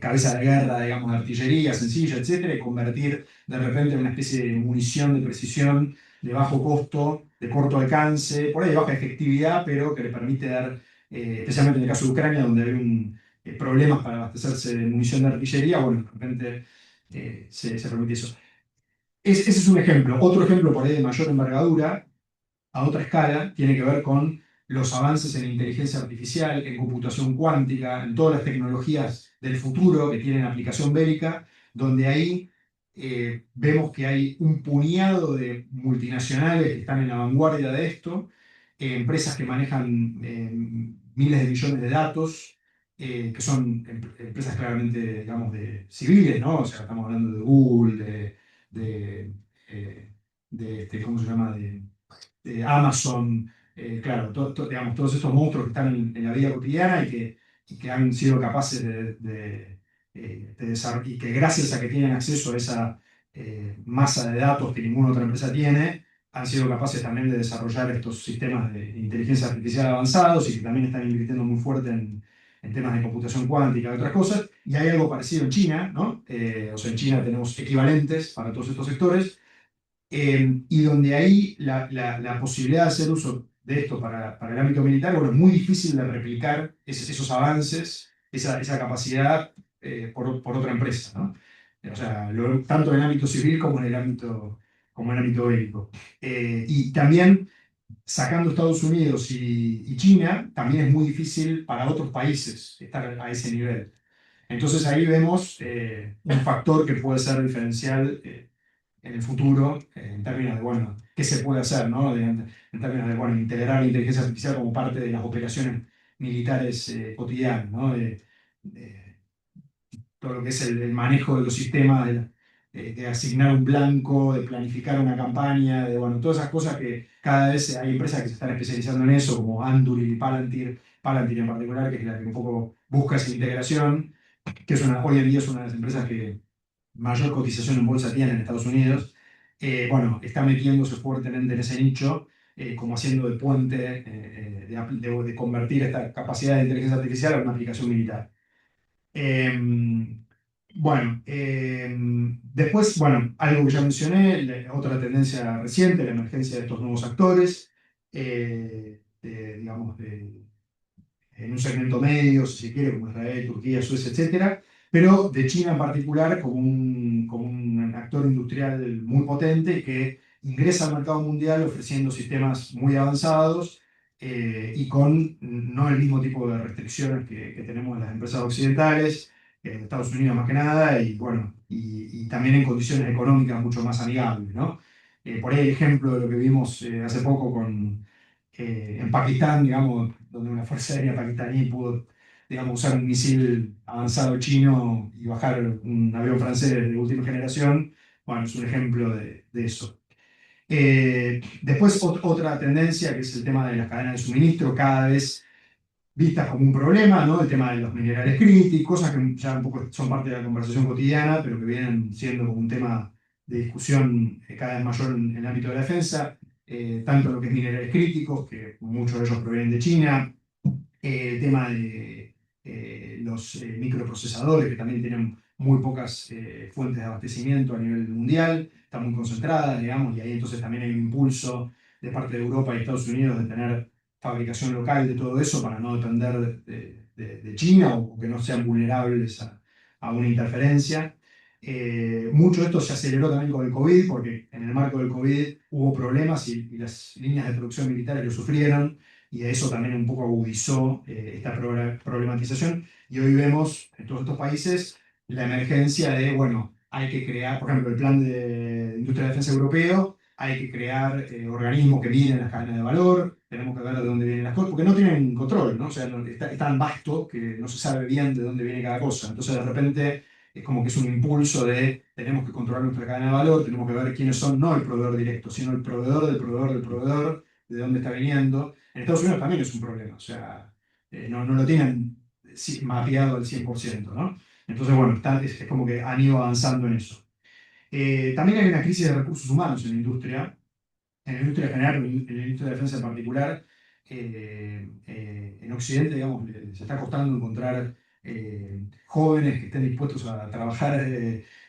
cabeza de guerra, digamos, de artillería sencilla, etcétera, y convertir de repente en una especie de munición de precisión de bajo costo, de corto alcance, por ahí de baja efectividad, pero que le permite dar, especialmente en el caso de Ucrania, donde hay problemas para abastecerse de munición de artillería, bueno, de repente se permite eso. Ese es un ejemplo. Otro ejemplo por ahí de mayor envergadura a otra escala, tiene que ver con los avances en inteligencia artificial, en computación cuántica, en todas las tecnologías del futuro que tienen aplicación bélica, donde ahí vemos que hay un puñado de multinacionales que están en la vanguardia de esto, empresas que manejan miles de millones de datos, que son empresas claramente, digamos, de civiles, ¿no? O sea, estamos hablando de Google, ¿cómo se llama? Amazon, claro, digamos, todos estos monstruos que están en la vida cotidiana y que han sido capaces de desarrollar, y que gracias a que tienen acceso a esa masa de datos que ninguna otra empresa tiene, han sido capaces también de desarrollar estos sistemas de inteligencia artificial avanzados y que también están invirtiendo muy fuerte en temas de computación cuántica y otras cosas. Y hay algo parecido en China, ¿no? O sea, en China tenemos equivalentes para todos estos sectores, y donde ahí la posibilidad de hacer uso de esto para el ámbito militar, bueno, es muy difícil de replicar esos avances, esa capacidad por otra empresa, ¿no? O sea, tanto en el ámbito civil como en el ámbito bélico. Y también, sacando Estados Unidos y China, también es muy difícil para otros países estar a ese nivel. Entonces ahí vemos un factor que puede ser diferencial en el futuro, en términos de, bueno, qué se puede hacer, ¿no? En términos de, bueno, integrar la inteligencia artificial como parte de las operaciones militares cotidianas, ¿no? De todo lo que es el manejo de los sistemas, de asignar un blanco, de planificar una campaña, de, bueno, todas esas cosas que cada vez hay empresas que se están especializando en eso, como Anduril y Palantir en particular, que es la que un poco busca esa integración, que es hoy en día es una de las empresas que mayor cotización en bolsa tiene en Estados Unidos. Bueno, está metiéndose fuertemente en ese nicho, como haciendo de puente, de convertir esta capacidad de inteligencia artificial en una aplicación militar. Bueno, después, bueno, algo que ya mencioné, otra tendencia reciente, la emergencia de estos nuevos actores, digamos, en un segmento medio, si se quiere, como Israel, Turquía, Suecia, etcétera, pero de China en particular como un actor industrial muy potente que ingresa al mercado mundial ofreciendo sistemas muy avanzados, y con no el mismo tipo de restricciones que tenemos en las empresas occidentales, en Estados Unidos más que nada, y bueno, y también en condiciones económicas mucho más amigables, ¿no? Por ahí el ejemplo de lo que vimos hace poco en Pakistán, digamos, donde una fuerza aérea pakistaní pudo, digamos, usar un misil avanzado chino y bajar un avión francés de última generación, bueno, es un ejemplo de eso. Después, otra tendencia que es el tema de las cadenas de suministro, cada vez vistas como un problema, ¿no? El tema de los minerales críticos, cosas que ya un poco son parte de la conversación cotidiana, pero que vienen siendo como un tema de discusión cada vez mayor en el ámbito de la defensa, tanto lo que es minerales críticos, que muchos de ellos provienen de China, el tema de los microprocesadores, que también tienen muy pocas fuentes de abastecimiento a nivel mundial, están muy concentradas, digamos, y ahí entonces también hay un impulso de parte de Europa y Estados Unidos de tener fabricación local de todo eso para no depender de China o que no sean vulnerables a una interferencia. Mucho de esto se aceleró también con el COVID, porque en el marco del COVID hubo problemas y las líneas de producción militares lo sufrieron, y eso también un poco agudizó esta problematización. Y hoy vemos en todos estos países la emergencia de, bueno, hay que crear, por ejemplo, el plan de industria de defensa europeo, hay que crear organismos que miren las cadenas de valor, tenemos que ver de dónde vienen las cosas, porque no tienen control, ¿no? O sea, es tan vasto que no se sabe bien de dónde viene cada cosa. Entonces, de repente, es como que es un impulso de tenemos que controlar nuestra cadena de valor, tenemos que ver quiénes son, no el proveedor directo, sino el proveedor del proveedor del proveedor, de dónde está viniendo. En Estados Unidos también es un problema, o sea, no lo tienen mapeado al 100%, ¿no? Entonces, bueno, es como que han ido avanzando en eso. También hay una crisis de recursos humanos en la industria en general, en la industria de defensa en particular. En Occidente, digamos, se está costando encontrar jóvenes que estén dispuestos a trabajar,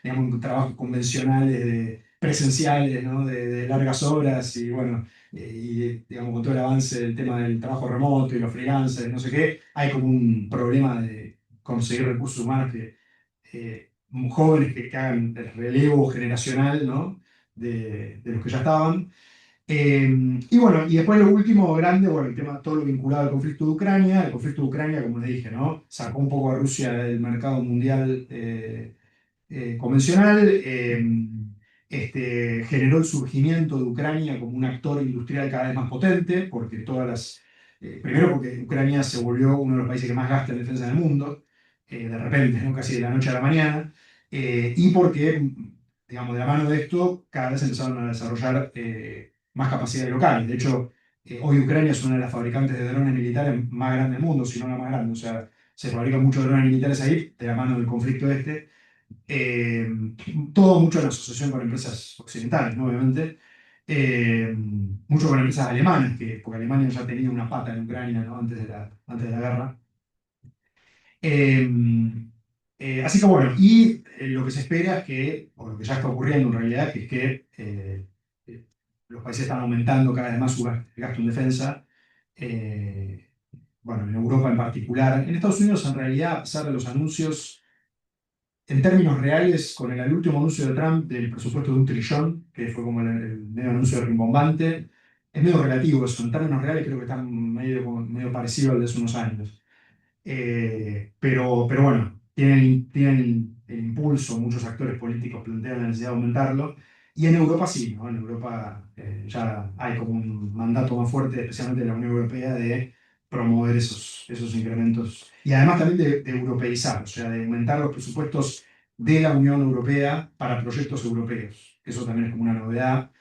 digamos, en trabajos convencionales, presenciales, ¿no? De largas horas, y bueno, digamos, con todo el avance del tema del trabajo remoto y los freelancers, no sé qué, hay como un problema de conseguir recursos humanos jóvenes que hagan el relevo generacional, ¿no? De los que ya estaban. Y bueno, y después lo último grande, bueno, el tema, todo lo vinculado al conflicto de Ucrania. El conflicto de Ucrania, como les dije, ¿no? Sacó un poco a Rusia del mercado mundial convencional, generó el surgimiento de Ucrania como un actor industrial cada vez más potente, porque primero porque Ucrania se volvió uno de los países que más gasta en defensa del mundo, de repente, ¿no? Casi de la noche a la mañana, y porque, digamos, de la mano de esto, cada vez empezaron a desarrollar más capacidades locales. De hecho, hoy Ucrania es una de las fabricantes de drones militares más grandes del mundo, si no la más grande. O sea, se fabrican muchos drones militares ahí, de la mano del conflicto eh, todo mucho en asociación con empresas occidentales, ¿no? Obviamente. mucho con empresas alemanas, porque Alemania ya tenía una pata en Ucrania, ¿no? Antes de la guerra. Eh, Así que bueno, y lo que se espera es que, o lo que ya está ocurriendo en realidad, que es que los países están aumentando cada vez más su gasto en defensa. Eh, bueno, en Europa en particular. En Estados Unidos, en realidad, a pesar de los anuncios, en términos reales, con el último anuncio de Trump del presupuesto de 1 trillón, que fue como el medio anuncio rimbombante, es medio relativo eso. En términos reales, creo que está medio parecido al de hace unos años. Pero bueno, tienen el impulso, muchos actores políticos plantean la necesidad de aumentarlo, y en Europa sí, ¿no? En Europa ya hay como un mandato más fuerte, especialmente de la Unión Europea, de promover esos incrementos, y además también de europeizar, o sea, de aumentar los presupuestos de la Unión Europea para proyectos europeos. Eso también es como una novedad,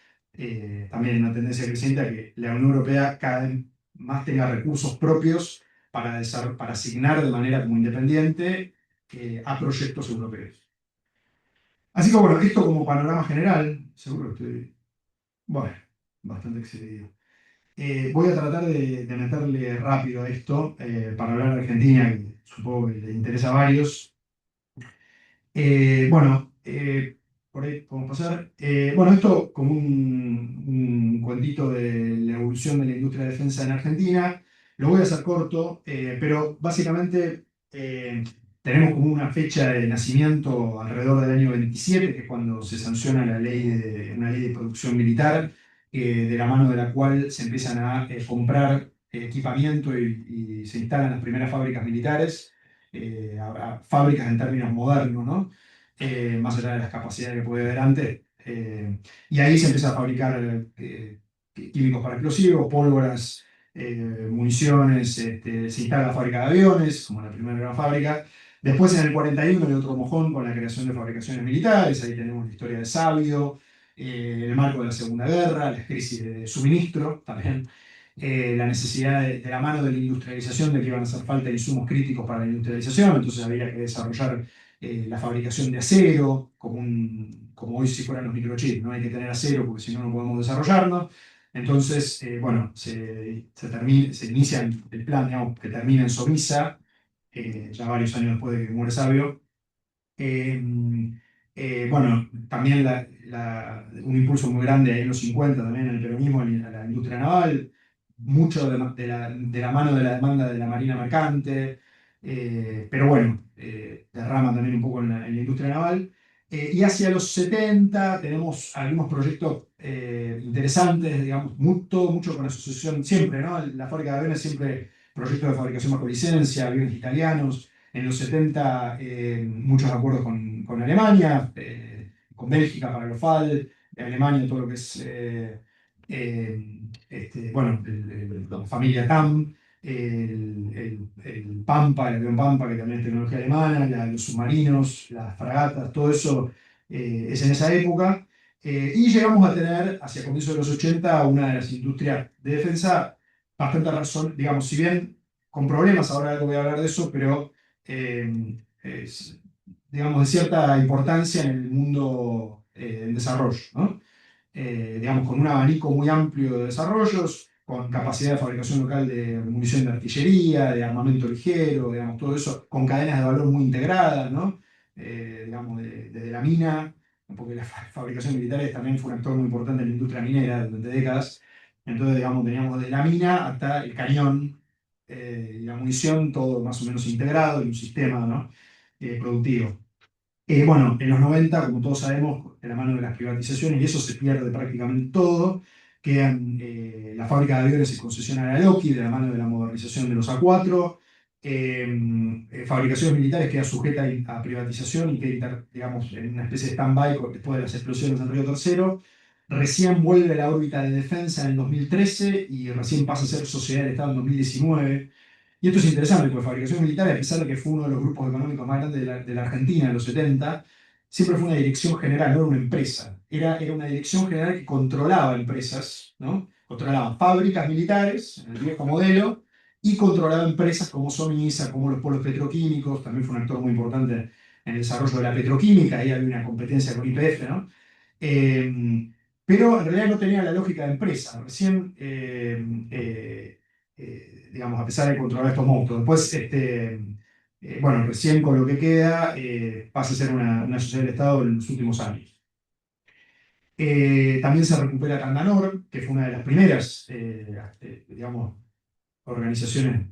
también una tendencia creciente a que la Unión Europea cada vez más tenga recursos propios para asignar de manera como independiente a proyectos europeos. Así que bueno, esto como panorama general, seguro que estoy, bueno, bastante excedido. Voy a tratar de meterle rápido a esto para hablar de Argentina, que supongo que le interesa a varios. Bueno, por ahí podemos pasar. Bueno, esto como un cuentito de la evolución de la industria de defensa en Argentina. Lo voy a hacer corto, pero básicamente tenemos como una fecha de nacimiento alrededor del año 27, que es cuando se sanciona una ley de producción militar, de la mano de la cual se empiezan a comprar equipamiento y se instalan las primeras fábricas militares, fábricas en términos modernos, ¿no? Más allá de las capacidades que puede haber antes. Y ahí se empieza a fabricar químicos para explosivos, pólvoras, municiones, se instala la fábrica de aviones, como la primera gran fábrica. Después en el 41 hay otro mojón con la creación de fabricaciones militares, ahí tenemos la historia de Sabio, en el marco de la Segunda Guerra, las crisis de suministro también, la necesidad de la mano de la industrialización, de que iban a hacer falta insumos críticos para la industrialización, entonces había que desarrollar la fabricación de acero, como hoy si fueran los microchips, ¿no? Hay que tener acero porque si no, no podemos desarrollarnos. Entonces, bueno, se inicia el plan, digamos, que termina en Sovisa, ya varios años después de que muere Sabio. Eh, bueno, también un impulso muy grande ahí en los 50 también en el peronismo, a la industria naval, mucho de la mano de la demanda de la marina mercante, pero bueno, derrama también un poco en la industria naval. Y hacia los 70 tenemos algunos proyectos interesantes, digamos, todo mucho con asociación, siempre, ¿no? La fábrica de aviones siempre proyectos de fabricación bajo licencia, aviones italianos. En los 70 muchos acuerdos con Alemania, con Bélgica para el OFAL, Alemania todo lo que es, bueno, la familia TAM, el Pampa, el avión Pampa, que también es tecnología alemana, los submarinos, las fragatas, todo eso es en esa época. Y llegamos a tener, hacia comienzos de los 80, una de las industrias de defensa bastante razón, digamos, si bien con problemas, ahora voy a hablar de eso, pero es, digamos, de cierta importancia en el mundo del desarrollo, ¿no? Digamos, con un abanico muy amplio de desarrollos, con capacidad de fabricación local de munición de artillería, de armamento ligero, digamos, todo eso, con cadenas de valor muy integradas, ¿no? Digamos, desde la mina, porque las fabricaciones militares también fue un actor muy importante en la industria minera durante décadas. Entonces, digamos, teníamos desde la mina hasta el cañón y la munición, todo más o menos integrado en un sistema, ¿no? Productivo. Bueno, en los 90, como todos sabemos, de la mano de las privatizaciones, y eso se pierde prácticamente todo, quedan la fábrica de aviones se concesiona a la Lockheed, de la mano de la modernización de los A4, fabricaciones militares queda sujeta a privatización y queda, digamos, en una especie de stand-by después de las explosiones en Río Tercero. Recién vuelve a la órbita de defensa en el 2013 y recién pasa a ser sociedad del Estado en 2019. Y esto es interesante, porque fabricación militar, a pesar de que fue uno de los grupos económicos más grandes de la Argentina en los 70, siempre fue una dirección general, no era una empresa. Era una dirección general que controlaba empresas, ¿no? Controlaba fábricas militares, en el viejo modelo, y controlaba empresas como Somisa, como los polos petroquímicos, también fue un actor muy importante en el desarrollo de la petroquímica, ahí había una competencia con YPF, ¿no? pero en realidad no tenía la lógica de empresa. Recién, digamos, a pesar de controlar estos monstruos. Después, bueno, recién con lo que queda, pasa a ser una sociedad del Estado en los últimos años. También se recupera Tandanor, que fue una de las primeras, digamos, organizaciones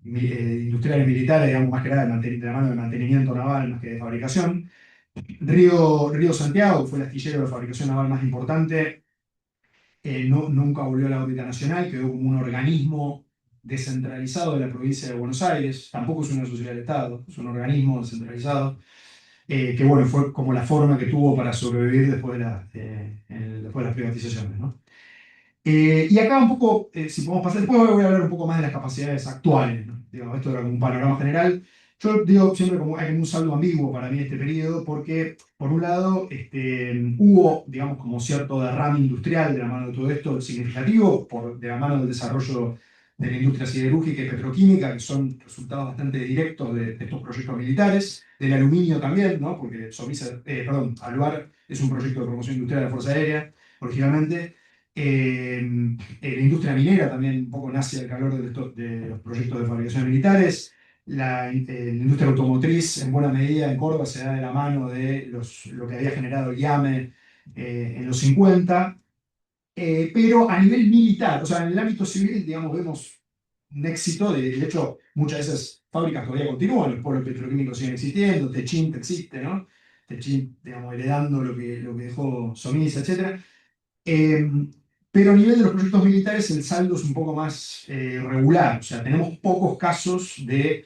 industriales militares, digamos, más que nada de la mano de mantenimiento naval más que de fabricación. Río Santiago, que fue el astillero de fabricación naval más importante, nunca volvió a la órbita nacional, quedó como un organismo descentralizado de la provincia de Buenos Aires, tampoco es una sociedad de Estado, es un organismo descentralizado, que bueno, fue como la forma que tuvo para sobrevivir después después de las privatizaciones, ¿no? Y acá un poco, si podemos pasar, después voy a hablar un poco más de las capacidades actuales, ¿no? Digamos, esto era como un panorama general. Yo digo siempre como hay un saldo ambiguo para mí este periodo, porque por un lado hubo, digamos, como cierto derrame industrial de la mano de todo esto significativo, de la mano del desarrollo de la industria siderúrgica y petroquímica, que son resultados bastante directos de estos proyectos militares, del aluminio también, ¿no? Porque Aluar es un proyecto de promoción industrial de la Fuerza Aérea, originalmente. La industria minera también un poco nace al calor de los proyectos de fabricación militares. La industria automotriz, en buena medida, en Córdoba se da de la mano de lo que había generado el IAME en los 50. Pero a nivel militar, o sea, en el ámbito civil, digamos, vemos un éxito. De hecho, muchas de esas fábricas todavía continúan, los polos petroquímicos siguen existiendo, Techint existe, ¿no? Techint, digamos, heredando lo que dejó Somisa, etc. Eh, pero a nivel de los proyectos militares el saldo es un poco más regular, o sea, tenemos pocos casos de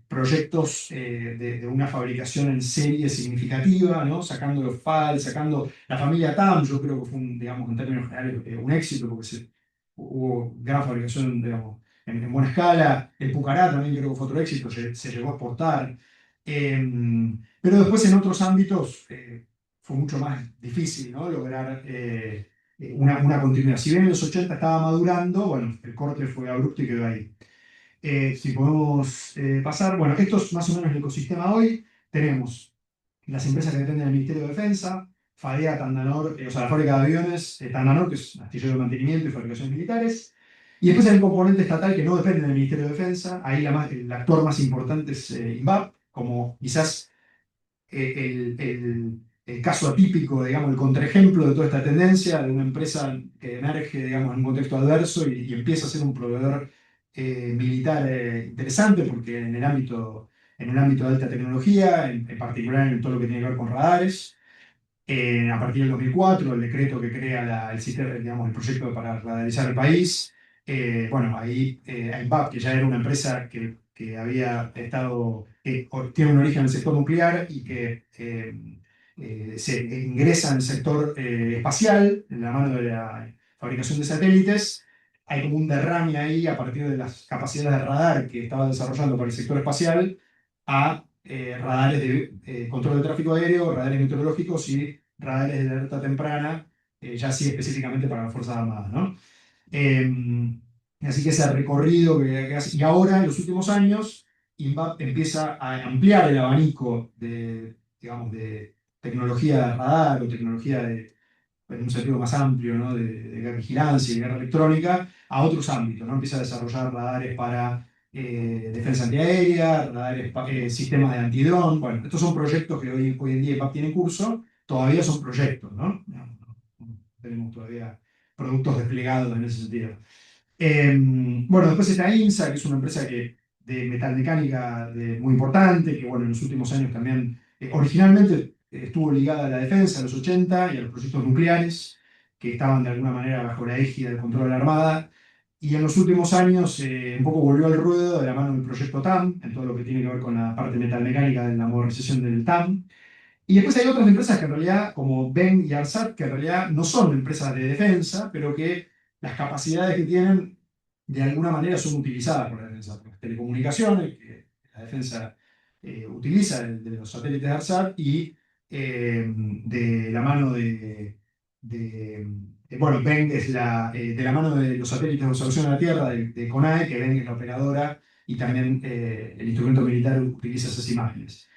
proyectos de una fabricación en serie significativa, ¿no? Sacando los FAL, sacando la familia TAM, yo creo que fue, digamos, en términos generales, un éxito, porque hubo gran fabricación, digamos, en buena escala. El Pucará también creo que fue otro éxito, se llegó a exportar. Pero después en otros ámbitos fue mucho más difícil, ¿no? Lograr una continuidad. Si bien en los 80 estaba madurando, bueno, el corte fue abrupto y quedó ahí. Si podemos pasar, bueno, esto es más o menos el ecosistema hoy. Tenemos las empresas que dependen del Ministerio de Defensa, FADEA, Tandanor, o sea, la fábrica de aviones, Tandanor, que es astillero de mantenimiento y fabricación militares. Y después hay un componente estatal que no depende del Ministerio de Defensa. Ahí el actor más importante es INVAP, como quizás el caso atípico, digamos, el contraejemplo de toda esta tendencia de una empresa que emerge, digamos, en un contexto adverso y empieza a ser un proveedor militar interesante, porque en el ámbito de alta tecnología, en particular en todo lo que tiene que ver con radares. A partir del 2004, el decreto que crea el sistema, digamos, el proyecto para radarizar el país. Bueno, ahí AIMPAP, que ya era una empresa que había estado, tiene un origen en el sector nuclear y que se ingresa en el sector espacial, en la mano de la fabricación de satélites. Hay como un derrame ahí a partir de las capacidades de radar que estaba desarrollando para el sector espacial a radares de control de tráfico aéreo, radares meteorológicos y radares de alerta temprana, ya sí específicamente para las Fuerzas Armadas, ¿no? Así que ese recorrido que hace, y ahora en los últimos años, INVAP empieza a ampliar el abanico de, digamos, de tecnología de radar o tecnología en un sentido más amplio, ¿no? de vigilancia y guerra electrónica, a otros ámbitos, ¿no? Empieza a desarrollar radares para defensa antiaérea, sistemas de antidrón. Bueno, estos son proyectos que hoy en día IPAP tiene en curso, todavía son proyectos, ¿no? No tenemos todavía productos desplegados en ese sentido. Bueno, después está INSA, que es una empresa de metalmecánica muy importante, que bueno, en los últimos años también, originalmente estuvo ligada a la defensa en los 80 y a los proyectos nucleares, que estaban de alguna manera bajo la égida del control de la Armada, y en los últimos años un poco volvió al ruedo de la mano del proyecto TAM, en todo lo que tiene que ver con la parte metalmecánica de la modernización del TAM. Y después hay otras empresas que en realidad, como Ben y ARSAT, que en realidad no son empresas de defensa, pero que las capacidades que tienen de alguna manera son utilizadas por la defensa, por las telecomunicaciones, que la defensa utiliza de los satélites de ARSAT, y de la mano bueno, Ben es de la mano de los satélites de observación a la Tierra de CONAE, que Ben es la operadora, y también el instrumento militar utiliza esas imágenes.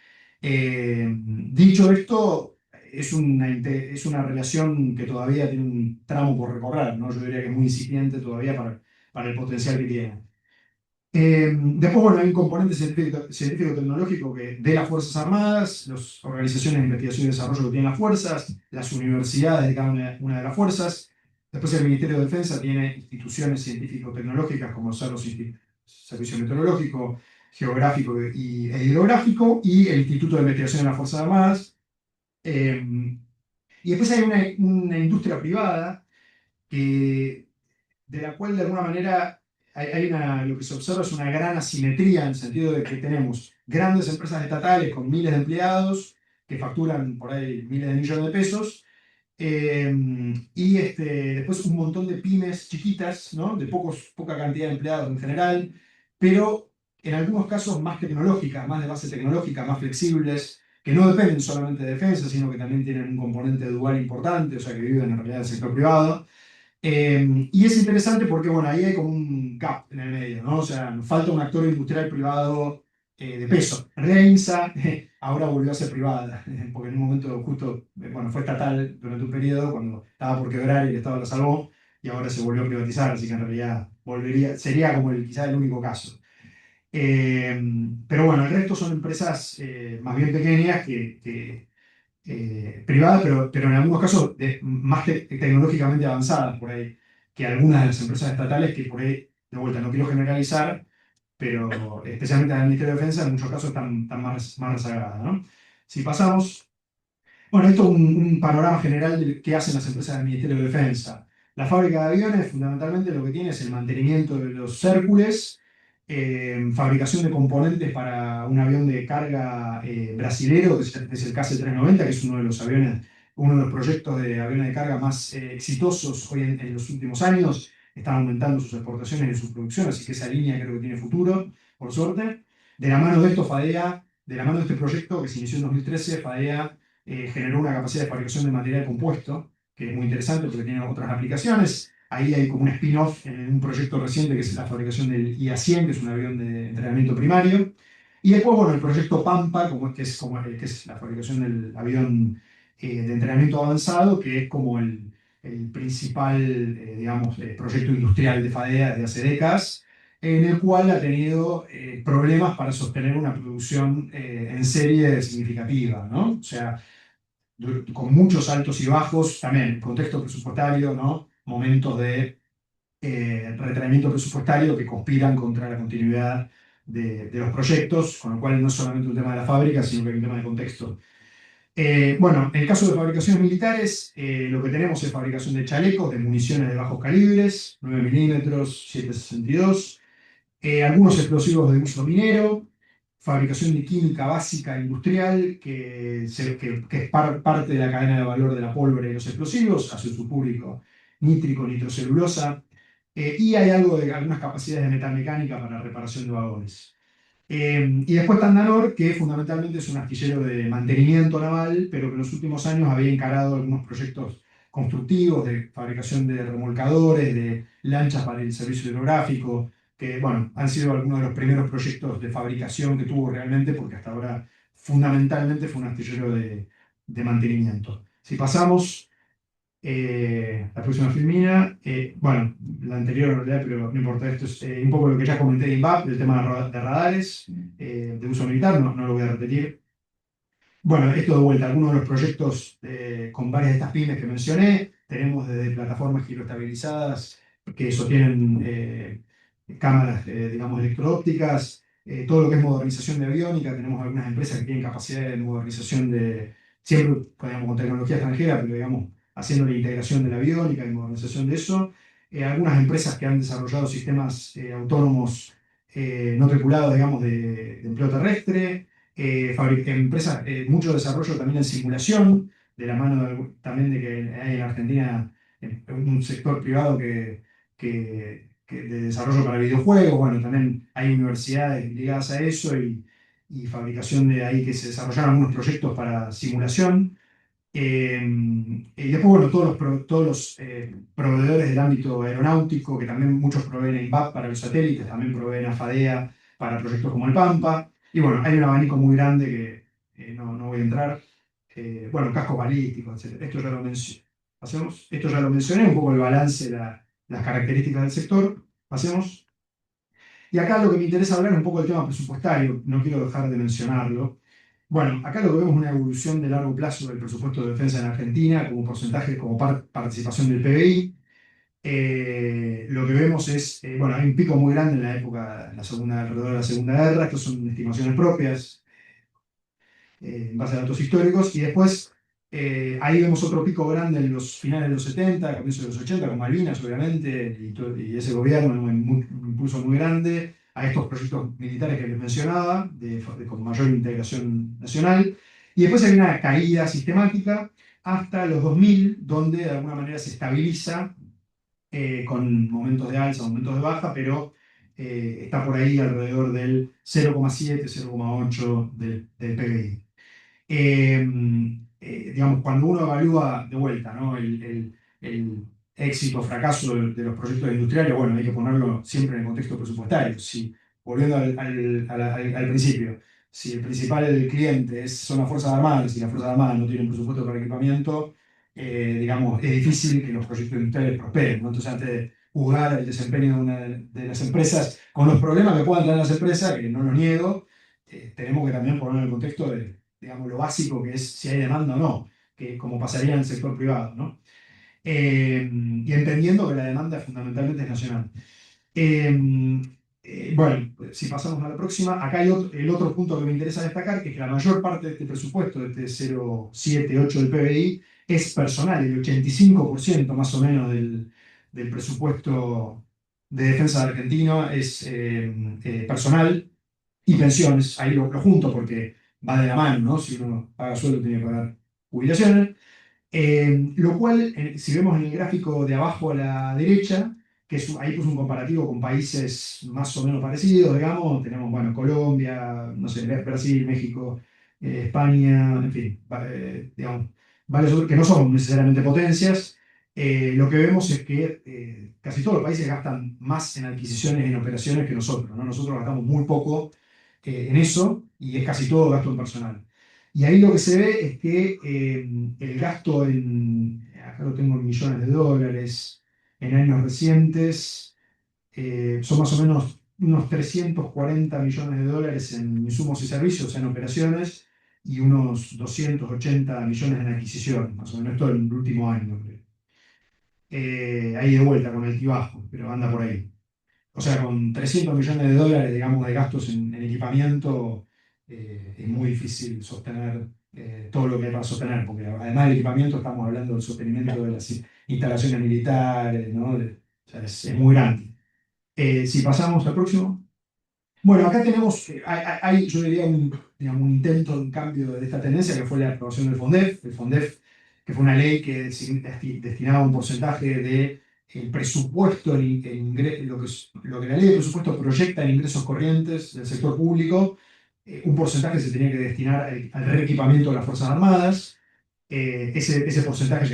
Dicho esto, es una relación que todavía tiene un tramo por recorrer, ¿no? Yo diría que es muy incipiente todavía para el potencial que tiene. Después, bueno, hay un componente científico-tecnológico que de las Fuerzas Armadas, las organizaciones de investigación y desarrollo que tienen las fuerzas, las universidades de cada una de las fuerzas. Después el Ministerio de Defensa tiene instituciones científico-tecnológicas como son los Servicio Meteorológico, Geográfico e Hidrográfico y el Instituto de Investigación de las Fuerzas Armadas. Eh, y después hay una industria privada que de la cual de alguna manera lo que se observa es una gran asimetría en el sentido de que tenemos grandes empresas estatales con miles de empleados que facturan por ahí miles de millones de pesos, y después un montón de pymes chiquitas, ¿no? De poca cantidad de empleados en general, pero en algunos casos más tecnológicas, más de base tecnológica, más flexibles, que no dependen solamente de defensa, sino que también tienen un componente dual importante, o sea, que viven en realidad del sector privado. Y es interesante porque, bueno, ahí hay como un gap en el medio, ¿no? O sea, nos falta un actor industrial privado de peso. Reinsa ahora volvió a ser privada, porque en un momento justo, bueno, fue estatal durante un periodo cuando estaba por quebrar y el Estado la salvó, y ahora se volvió a privatizar, así que en realidad sería como quizá el único caso. Eh, pero bueno, el resto son empresas más bien pequeñas privadas, pero en algunos casos más tecnológicamente avanzadas por ahí que algunas de las empresas estatales que por ahí, de vuelta, no quiero generalizar, pero especialmente en el Ministerio de Defensa en muchos casos están más rezagadas, ¿no? Si pasamos, bueno, esto es un panorama general de qué hacen las empresas del Ministerio de Defensa. La fábrica de aviones, fundamentalmente, lo que tiene es el mantenimiento de los Hércules, fabricación de componentes para un avión de carga brasilero, que es el KC-390, que es uno de los aviones, uno de los proyectos de aviones de carga más exitosos hoy en los últimos años. Están aumentando sus exportaciones y su producción, así que esa línea creo que tiene futuro, por suerte. De la mano de esto, FADEA, de la mano de este proyecto que se inició en 2013, FADEA generó una capacidad de fabricación de material compuesto, que es muy interesante porque tiene otras aplicaciones. Ahí hay como un spin-off en un proyecto reciente que es la fabricación del IA-100, que es un avión de entrenamiento primario. Y después, bueno, el proyecto Pampa, que es la fabricación del avión de entrenamiento avanzado, que es como el principal, digamos, proyecto industrial de FADEA desde hace décadas, en el cual ha tenido problemas para sostener una producción en serie significativa, ¿no? O sea, con muchos altos y bajos, también contexto presupuestario, ¿no? Momentos de retraimiento presupuestario que conspiran contra la continuidad de los proyectos, con lo cual no es solamente un tema de la fábrica, sino que hay un tema de contexto. Bueno, en el caso de fabricaciones militares, lo que tenemos es fabricación de chalecos, de municiones de bajos calibres, 9 milímetros, 7,62, algunos explosivos de uso minero, fabricación de química básica industrial, que es parte de la cadena de valor de la pólvora y los explosivos, ácido sulfúrico, nítrico, nitrocelulosa, y hay algunas capacidades de metalmecánica para reparación de vagones. Y después Tandanor, que fundamentalmente es un astillero de mantenimiento naval, pero que en los últimos años había encarado algunos proyectos constructivos de fabricación de remolcadores, de lanchas para el servicio hidrográfico, que bueno, han sido algunos de los primeros proyectos de fabricación que tuvo realmente, porque hasta ahora fundamentalmente fue un astillero de mantenimiento. Si pasamos, la próxima filmina, bueno, la anterior en realidad, pero no importa, esto es un poco lo que ya comenté de INVAP, el tema de radares de uso militar, no lo voy a repetir. Bueno, esto de vuelta, algunos de los proyectos con varias de estas pymes que mencioné, tenemos desde plataformas giroestabilizadas que sostienen cámaras, digamos, electro-ópticas, todo lo que es modernización de aviónica, tenemos algunas empresas que tienen capacidad de modernización siempre digamos, con tecnología extranjera, pero digamos, haciendo la integración de la aviónica y modernización de eso. Algunas empresas que han desarrollado sistemas autónomos no tripulados, digamos, de empleo terrestre, empresas, mucho desarrollo también en simulación, de la mano también de que hay en Argentina un sector privado de desarrollo para videojuegos, bueno, también hay universidades ligadas a eso y fabricación de ahí que se desarrollaron algunos proyectos para simulación. Y después, bueno, todos los proveedores del ámbito aeronáutico, que también muchos proveen a INVAP para los satélites, también proveen a FADEA para proyectos como el Pampa. Y bueno, hay un abanico muy grande que no voy a entrar. bueno, cascos balísticos, etc. Esto ya lo mencioné, un poco el balance, las características del sector. Pasemos. Y acá lo que me interesa hablar es un poco del tema presupuestario, no quiero dejar de mencionarlo. Bueno, acá lo que vemos es una evolución de largo plazo del presupuesto de defensa en Argentina como porcentaje, como participación del PBI. Lo que vemos es, bueno, hay un pico muy grande en la época, alrededor de la Segunda Guerra, estas son estimaciones propias, en base a datos históricos, y después ahí vemos otro pico grande en los finales de los 70, comienzos de los 80, con Malvinas, obviamente, y ese gobierno, un impulso muy grande a estos proyectos militares que les mencionaba, con mayor integración nacional, y después hay una caída sistemática hasta los 2000, donde de alguna manera se estabiliza con momentos de alza, momentos de baja, pero está por ahí alrededor del 0,7, 0,8 del PBI. Digamos, cuando uno evalúa de vuelta, ¿no? El éxito o fracaso de los proyectos industriales, bueno, hay que ponerlo siempre en el contexto presupuestario. Si, volviendo al principio, si el principal cliente son las Fuerzas Armadas y las Fuerzas Armadas no tienen presupuesto para equipamiento, digamos, es difícil que los proyectos industriales prosperen, ¿no? Entonces, antes de juzgar el desempeño de una de las empresas con los problemas que puedan tener las empresas, que no lo niego, tenemos que también poner en el contexto de, digamos, lo básico que es si hay demanda o no, que como pasaría en el sector privado, ¿no? Y entendiendo que la demanda fundamentalmente es nacional. Bueno, si pasamos a la próxima, acá hay el otro punto que me interesa destacar, que es que la mayor parte de este presupuesto, de este 0,7, 8 del PBI, es personal, el 85% más o menos del presupuesto de defensa de argentino es personal y pensiones. Ahí lo junto porque va de la mano, ¿no? Si uno paga sueldo, tiene que pagar jubilaciones. Lo cual, si vemos en el gráfico de abajo a la derecha, ahí puse un comparativo con países más o menos parecidos, digamos, tenemos, bueno, Colombia, no sé, Brasil, México, España, en fin, digamos, varios otros que no son necesariamente potencias. Lo que vemos es que casi todos los países gastan más en adquisiciones y en operaciones que nosotros, ¿no? Nosotros gastamos muy poco en eso y es casi todo gasto en personal. Y ahí lo que se ve es que el gasto acá lo tengo en millones de dólares, en años recientes, son más o menos unos 340 millones de dólares en insumos y servicios, en operaciones, y unos 280 millones en adquisición, más o menos esto en el último año, creo. Ahí de vuelta con el altibajo, pero anda por ahí. O sea, con 300 millones de dólares, digamos, de gastos en equipamiento, es muy difícil sostener todo lo que hay para sostener, porque además del equipamiento estamos hablando del sostenimiento de las instalaciones militares, ¿no? O sea, es muy grande. Si pasamos al próximo. Bueno, acá tenemos, yo diría, digamos, un intento de un cambio de esta tendencia, que fue la aprobación del FONDEF. El FONDEF, que fue una ley que destinaba un porcentaje de el presupuesto, lo que la ley de presupuesto proyecta en ingresos corrientes del sector público, un porcentaje se tenía que destinar al reequipamiento de las Fuerzas Armadas. Ese porcentaje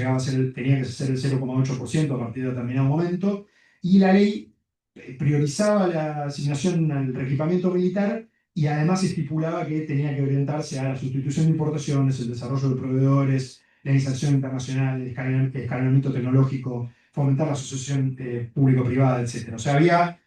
tenía que ser el 0,8% a partir de determinado momento, y la ley priorizaba la asignación al reequipamiento militar y además estipulaba que tenía que orientarse a la sustitución de importaciones, el desarrollo de proveedores, la inserción internacional, el escalonamiento tecnológico, fomentar la asociación público-privada, etc. O sea, había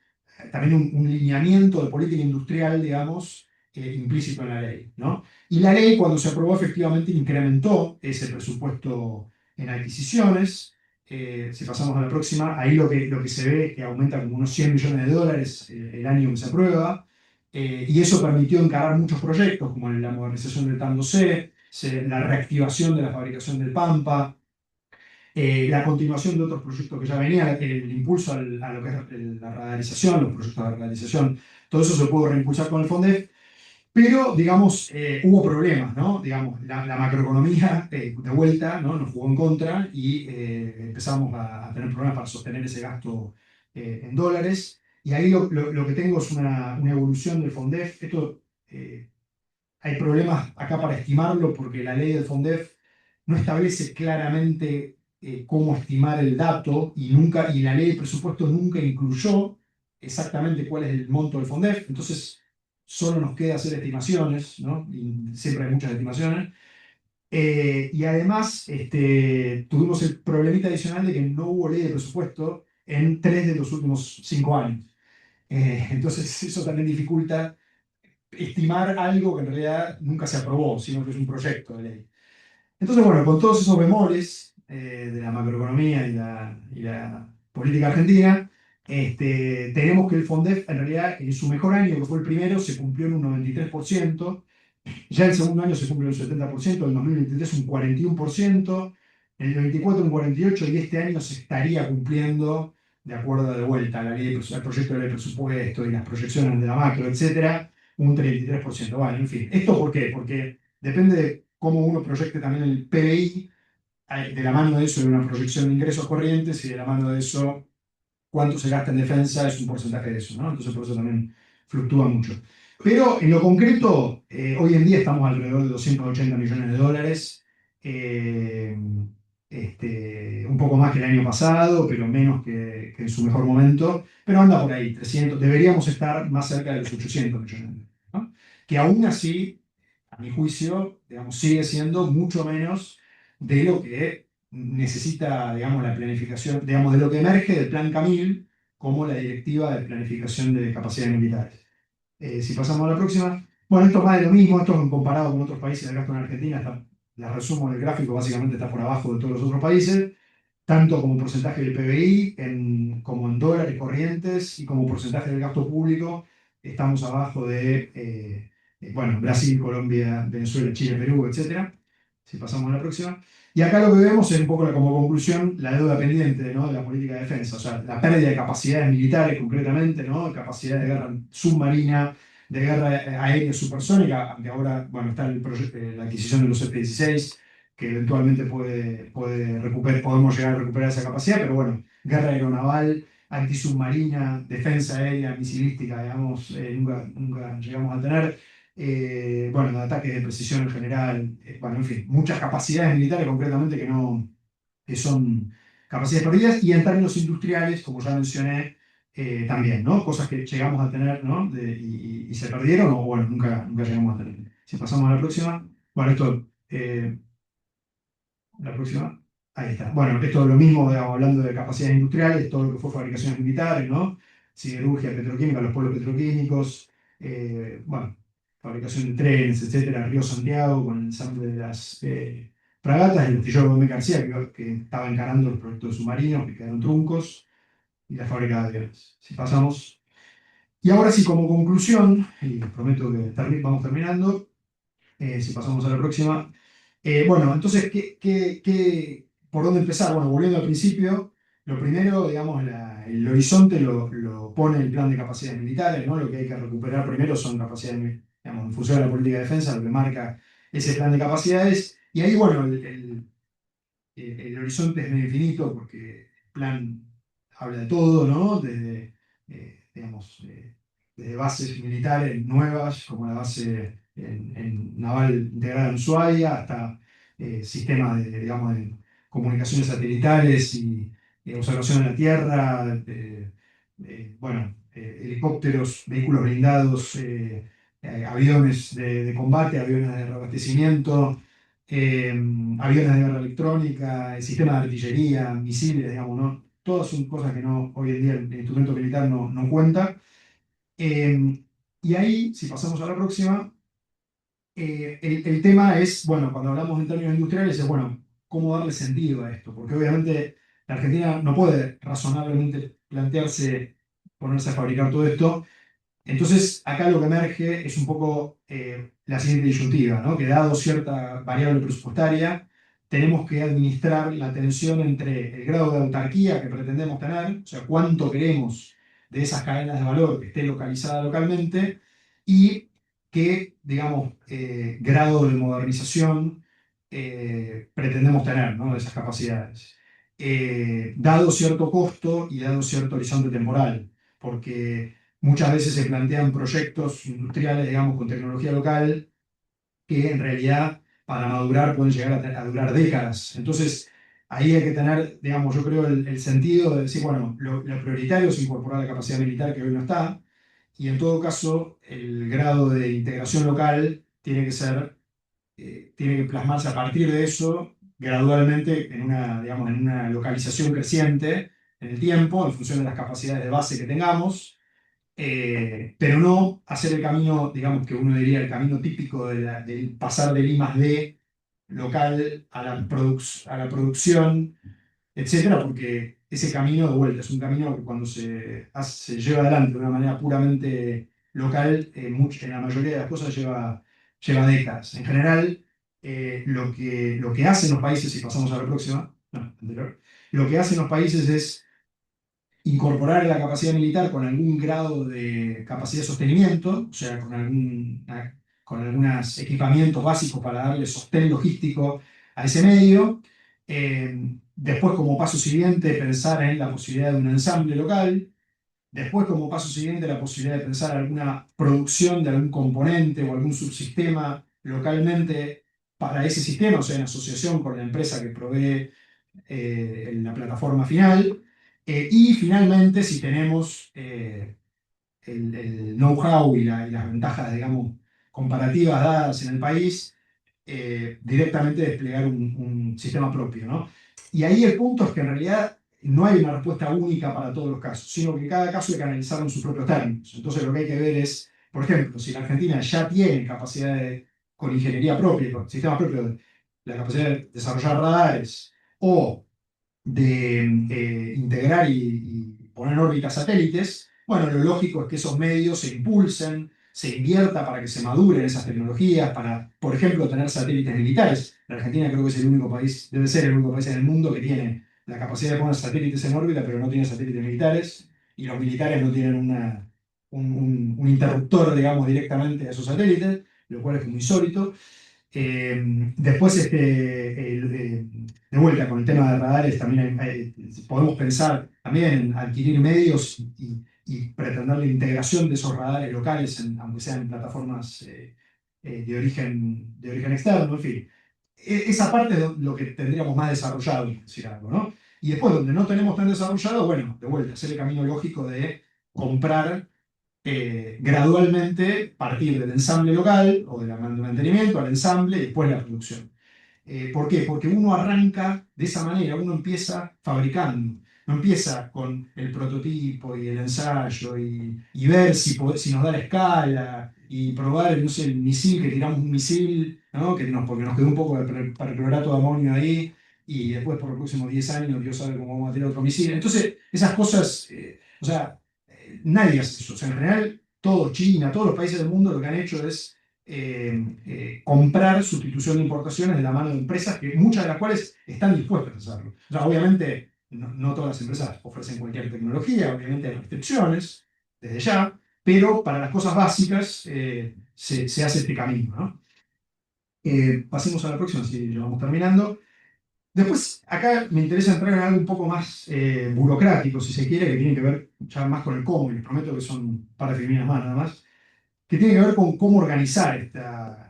también un lineamiento de política industrial, digamos, implícito en la ley, ¿no? Y la ley, cuando se aprobó, efectivamente incrementó ese presupuesto en adquisiciones. Si pasamos a la próxima, ahí lo que se ve es que aumenta como unos 100 millones de dólares el año que se aprueba, y eso permitió encarar muchos proyectos, como la modernización del TAN 2C, la reactivación de la fabricación del Pampa, la continuación de otros proyectos que ya venían, el impulso a lo que es la radarización, los proyectos de radarización, todo eso se pudo reimpulsar con el FONDEF, pero, digamos, hubo problemas, ¿no? Digamos, la macroeconomía de vuelta, ¿no? Nos jugó en contra y empezamos a tener problemas para sostener ese gasto en dólares. Y ahí lo que tengo es una evolución del FONDEF. Hay problemas acá para estimarlo porque la ley del FONDEF no establece claramente cómo estimar el dato y la ley de presupuesto nunca incluyó exactamente cuál es el monto del FONDEF. Entonces, solo nos queda hacer estimaciones, ¿no? Y siempre hay muchas estimaciones. Y además tuvimos el problemita adicional de que no hubo ley de presupuesto en 3 de los últimos 5 años. Entonces eso también dificulta estimar algo que en realidad nunca se aprobó, sino que es un proyecto de ley. Entonces, bueno, con todos esos bemoles de la macroeconomía y la política argentina, tenemos que el FONDEF en realidad en su mejor año, que fue el primero, se cumplió en un 93%. Ya el segundo año se cumple un 70%, el 2023 un 41%, el 24 un 48% y este año se estaría cumpliendo, de acuerdo de vuelta a la ley, al proyecto de ley de presupuesto y las proyecciones de la macro, etcétera, un 33%. Bueno, en fin, ¿esto por qué? Porque depende de cómo uno proyecte también el PBI, de la mano de eso de una proyección de ingresos corrientes y de la mano de eso cuánto se gasta en defensa es un porcentaje de eso, ¿no? Entonces por eso también fluctúa mucho. Pero en lo concreto, hoy en día estamos alrededor de 280 millones de dólares, eh, un poco más que el año pasado, pero menos que en su mejor momento, pero anda por ahí, 300, deberíamos estar más cerca de los 800 millones, ¿no? Que aún así, a mi juicio, digamos, sigue siendo mucho menos de lo que necesita, digamos, la planificación, digamos, de lo que emerge del Plan Camil como la directiva de planificación de capacidades militares. Si pasamos a la próxima, bueno, esto es más de lo mismo, esto comparado con otros países, el gasto en Argentina, la resumo del gráfico, básicamente está por abajo de todos los otros países, tanto como porcentaje del PBI, como en dólares corrientes y como porcentaje del gasto público, estamos abajo bueno, Brasil, Colombia, Venezuela, Chile, Perú, etcétera. Si pasamos a la próxima. Y acá lo que vemos es un poco como conclusión la deuda pendiente, ¿no?, de la política de defensa, o sea, la pérdida de capacidades militares concretamente, ¿no?, capacidad de guerra submarina, de guerra aérea supersónica, aunque ahora, bueno, está la adquisición de los F-16, que eventualmente podemos llegar a recuperar esa capacidad, pero bueno, guerra aeronaval, antisubmarina, defensa aérea, misilística, digamos, nunca llegamos a tener. Bueno, de ataques de precisión en general, bueno, en fin, muchas capacidades militares concretamente que son capacidades perdidas, y en términos industriales, como ya mencioné, también, ¿no? Cosas que llegamos a tener, ¿no? Y se perdieron, o bueno, nunca llegamos a tener. Si pasamos a la próxima, bueno, esto, la próxima, ahí está. Bueno, esto es lo mismo, digamos, hablando de capacidades industriales, todo lo que fue fabricaciones militares, ¿no? Siderurgia, petroquímica, los pueblos petroquímicos, bueno, fabricación de trenes, etcétera, Río Santiago, con el ensamble de las fragatas, el astillero Gómez García, que estaba encarando los proyectos submarinos, que quedaron truncos, y la fábrica de aviones. Si pasamos. Y ahora sí, como conclusión, y prometo que vamos terminando, si pasamos a la próxima. Bueno, entonces, por dónde empezar? Bueno, volviendo al principio, lo primero, digamos, el horizonte lo pone el plan de capacidades militares, ¿no? Lo que hay que recuperar primero son capacidades, digamos, en función de la política de defensa, lo que marca ese plan de capacidades. Y ahí, bueno, el horizonte es medio infinito porque el plan habla de todo, ¿no? Digamos, desde bases militares nuevas, como la base naval integrada en Ushuaia, hasta sistemas digamos, de comunicaciones satelitales y observación de la Tierra, bueno, helicópteros, vehículos blindados, aviones de combate, aviones de reabastecimiento, eh, aviones de guerra electrónica, sistemas de artillería, misiles, digamos, ¿no? Todas son cosas que hoy en día el instrumento militar no cuenta. Y ahí, si pasamos a la próxima, el tema es, bueno, cuando hablamos en términos industriales, es, bueno, cómo darle sentido a esto, porque obviamente la Argentina no puede razonablemente plantearse ponerse a fabricar todo esto. Entonces, acá lo que emerge es un poco la siguiente disyuntiva, ¿no? Que dado cierta variable presupuestaria, tenemos que administrar la tensión entre el grado de autarquía que pretendemos tener, o sea, cuánto queremos de esas cadenas de valor que esté localizada localmente, y qué, digamos, grado de modernización pretendemos tener, ¿no?, de esas capacidades. Dado cierto costo y dado cierto horizonte temporal, porque muchas veces se plantean proyectos industriales, digamos, con tecnología local, que en realidad para madurar pueden llegar a durar décadas. Entonces, ahí hay que tener, digamos, yo creo el sentido de decir, bueno, lo prioritario es incorporar la capacidad militar que hoy no está, y en todo caso, el grado de integración local tiene que ser tiene que plasmarse a partir de eso gradualmente en una, digamos, en una localización creciente en el tiempo, en función de las capacidades de base que tengamos, pero no hacer el camino, digamos que uno diría el camino típico del pasar del I más D local a a la producción, etcétera, porque ese camino de vuelta es un camino que cuando se lleva adelante de una manera puramente local, en la mayoría de las cosas lleva décadas. En general, lo que hacen los países, si pasamos a la próxima, no, anterior, lo que hacen los países es incorporar la capacidad militar con algún grado de capacidad de sostenimiento, o sea, con algunos equipamientos básicos para darle sostén logístico a ese medio. Después, como paso siguiente, pensar en la posibilidad de un ensamble local. Después, como paso siguiente, la posibilidad de pensar alguna producción de algún componente o algún subsistema localmente para ese sistema, o sea, en asociación con la empresa que provee la plataforma final. Y finalmente, si tenemos el know-how y las ventajas, digamos, comparativas dadas en el país, directamente desplegar un sistema propio, ¿no? Y ahí el punto es que en realidad no hay una respuesta única para todos los casos, sino que cada caso hay que analizarlo en sus propios términos. Entonces lo que hay que ver es, por ejemplo, si la Argentina ya tiene capacidad con ingeniería propia, con sistemas propios, la capacidad de desarrollar radares o de integrar y poner en órbita satélites, bueno, lo lógico es que esos medios se impulsen, se invierta para que se maduren esas tecnologías, para, por ejemplo, tener satélites militares. La Argentina creo que es el único país, debe ser el único país en el mundo que tiene la capacidad de poner satélites en órbita, pero no tiene satélites militares, y los militares no tienen un interruptor, digamos, directamente a esos satélites, lo cual es muy insólito. Después, de vuelta con el tema de radares, también podemos pensar también en adquirir medios y pretender la integración de esos radares locales, aunque sean en plataformas de origen externo, en fin. Esa parte es lo que tendríamos más desarrollado, por decir algo, ¿no? Y después, donde no tenemos tan desarrollado, bueno, de vuelta, hacer el camino lógico de comprar gradualmente partir del ensamble local o del mantenimiento al ensamble y después la producción. ¿Por qué? Porque uno arranca de esa manera, uno empieza fabricando, no empieza con el prototipo y el ensayo y ver si nos da la escala y probar, no sé, el misil, que tiramos un misil, ¿no? Porque nos quedó un poco de perclorato de amonio ahí y después por los próximos 10 años Dios sabe cómo vamos a tirar otro misil. Entonces, esas cosas, o sea, nadie hace eso. O sea, en general, China, todos los países del mundo lo que han hecho es comprar sustitución de importaciones de la mano de empresas, que muchas de las cuales están dispuestas a hacerlo. O sea, obviamente, no todas las empresas ofrecen cualquier tecnología, obviamente hay restricciones desde ya, pero para las cosas básicas se hace este camino, ¿no? Pasemos a la próxima, si ya vamos terminando. Después, acá me interesa entrar en algo un poco más burocrático, si se quiere, que tiene que ver ya más con el cómo, y les prometo que son un par de filminas más nada más, que tiene que ver con cómo organizar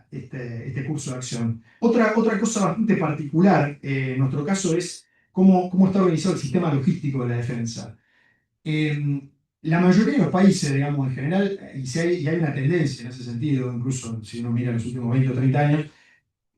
este curso de acción. Otra cosa bastante particular en nuestro caso es cómo está organizado el sistema logístico de la defensa. La mayoría de los países, digamos, en general, y hay una tendencia en ese sentido, incluso si uno mira los últimos 20 o 30 años,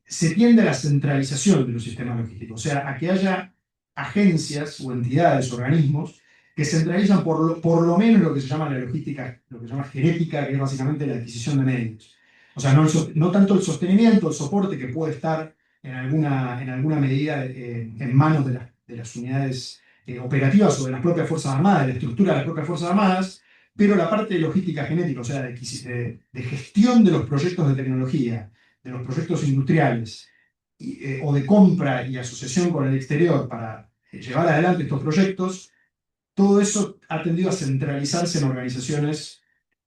se tiende a la centralización de los sistemas logísticos, o sea, a que haya agencias o entidades, organismos, que centralizan por lo menos lo que se llama la logística, lo que se llama genética, que es básicamente la adquisición de medios. O sea, no tanto el sostenimiento, el soporte que puede estar en alguna medida en manos de las unidades operativas o de las propias Fuerzas Armadas, de la estructura de las propias Fuerzas Armadas, pero la parte de logística genética, o sea, de gestión de los proyectos de tecnología, de los proyectos industriales o de compra y asociación con el exterior para llevar adelante estos proyectos, todo eso ha tendido a centralizarse en organizaciones,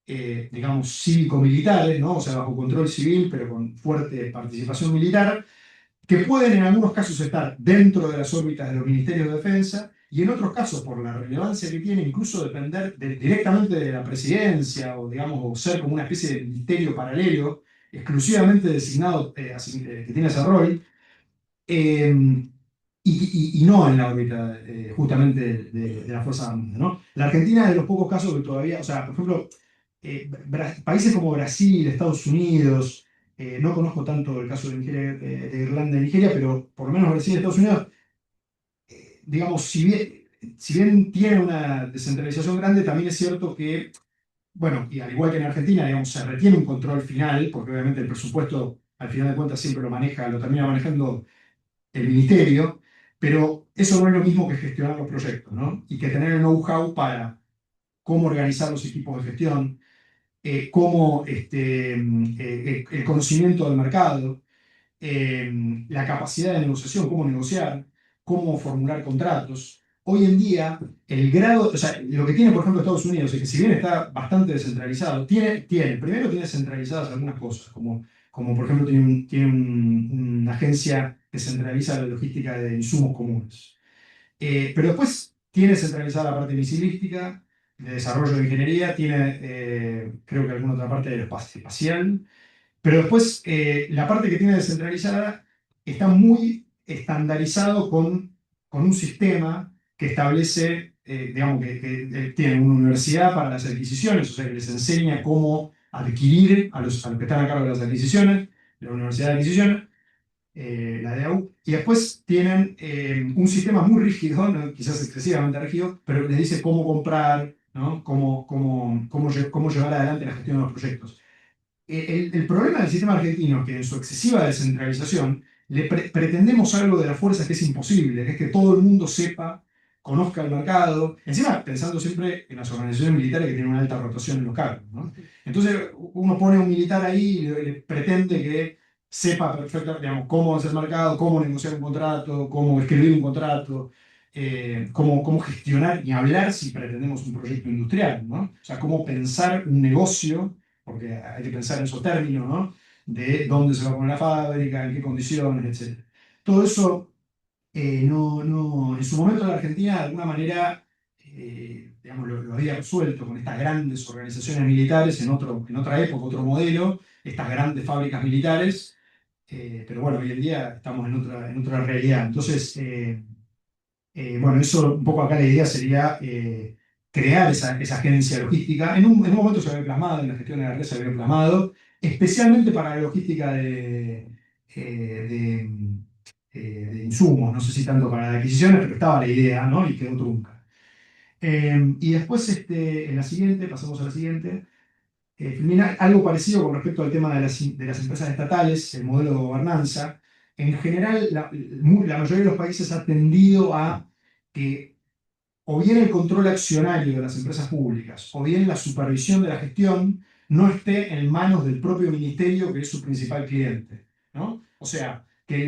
digamos, cívico-militares, ¿no? O sea, bajo control civil, pero con fuerte participación militar, que pueden en algunos casos estar dentro de las órbitas de los ministerios de defensa y en otros casos, por la relevancia que tiene, incluso depender directamente de la presidencia o, digamos, o ser como una especie de ministerio paralelo, exclusivamente designado, que tiene ese rol, eh, y no en la órbita justamente de la Fuerza Armada, ¿no? La Argentina es de los pocos casos que todavía, o sea, por ejemplo, países como Brasil, Estados Unidos, No conozco tanto el caso de, Nigeria, de Irlanda y Nigeria, pero por lo menos Brasil y Estados Unidos, digamos, si bien tiene una descentralización grande, también es cierto que, bueno, y al igual que en Argentina, digamos, se retiene un control final, porque obviamente el presupuesto, al final de cuentas, siempre lo termina manejando el ministerio, pero eso no es lo mismo que gestionar los proyectos, ¿no? Y que tener el know-how para cómo organizar los equipos de gestión, cómo el conocimiento del mercado, la capacidad de negociación, cómo negociar, cómo formular contratos. Hoy en día, el grado, o sea, lo que tiene, por ejemplo, Estados Unidos es que si bien está bastante descentralizado, primero tiene centralizadas algunas cosas, como por ejemplo una agencia que centraliza la logística de insumos comunes. Pero después tiene centralizada la parte misilística, de desarrollo de ingeniería, tiene creo que alguna otra parte de espacial, pero después, la parte que tiene descentralizada está muy estandarizado con un sistema que establece, digamos, que tiene una universidad para las adquisiciones, o sea, que les enseña cómo adquirir a los que están a cargo de las adquisiciones, la Universidad de Adquisiciones, la DAU, y después tienen un sistema muy rígido, ¿no? Quizás excesivamente rígido, pero les dice cómo comprar, ¿no? Cómo llevar adelante la gestión de los proyectos. El problema del sistema argentino es que en su excesiva descentralización pretendemos algo de las fuerzas que es imposible, que es que todo el mundo sepa, conozca el mercado, encima pensando siempre en las organizaciones militares que tienen una alta rotación en los cargos, ¿no? Entonces uno pone un militar ahí y le pretende que sepa perfectamente, digamos, cómo hacer mercado, cómo negociar un contrato, cómo escribir un contrato, cómo gestionar y hablar si pretendemos un proyecto industrial, ¿no? O sea, cómo pensar un negocio, porque hay que pensar en esos términos, ¿no? De dónde se va a poner la fábrica, en qué condiciones, etc. Todo eso, en su momento la Argentina de alguna manera, digamos, lo había resuelto con estas grandes organizaciones militares en otra época, otro modelo, estas grandes fábricas militares, pero bueno, hoy en día estamos en otra realidad. Entonces, bueno, eso un poco acá la idea sería crear esa agencia logística. En un momento se había plasmado, en la gestión de la red se había plasmado, especialmente para la logística de, de insumos, no sé si tanto para las adquisiciones, pero estaba la idea, ¿no? Y quedó trunca. Y después, en la siguiente, pasamos a la siguiente. Mira, algo parecido con respecto al tema de las empresas estatales, el modelo de gobernanza. En general, la mayoría de los países ha tendido a que o bien el control accionario de las empresas públicas o bien la supervisión de la gestión no esté en manos del propio ministerio, que es su principal cliente, ¿no? O sea, que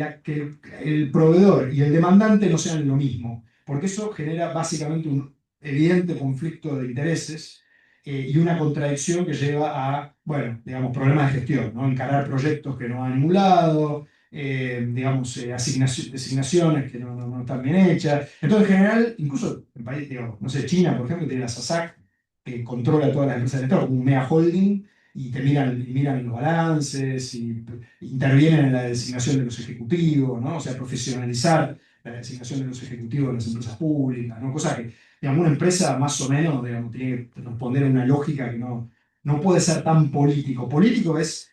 el proveedor y el demandante no sean lo mismo, porque eso genera básicamente un evidente conflicto de intereses, y una contradicción que lleva a, bueno, digamos, problemas de gestión, ¿no? Encarar proyectos que no van a ningún lado, digamos, designaciones que no están bien hechas. Entonces, en general, incluso en países, digamos, no sé, China, por ejemplo, tiene la SASAC, que controla todas las empresas del Estado, como un mega holding, y miran los balances, y intervienen en la designación de los ejecutivos, ¿no? O sea, profesionalizar la designación de los ejecutivos de las empresas públicas, ¿no? Cosa que, digamos, una empresa más o menos, digamos, tiene que responder a una lógica que no puede ser tan político. Político es,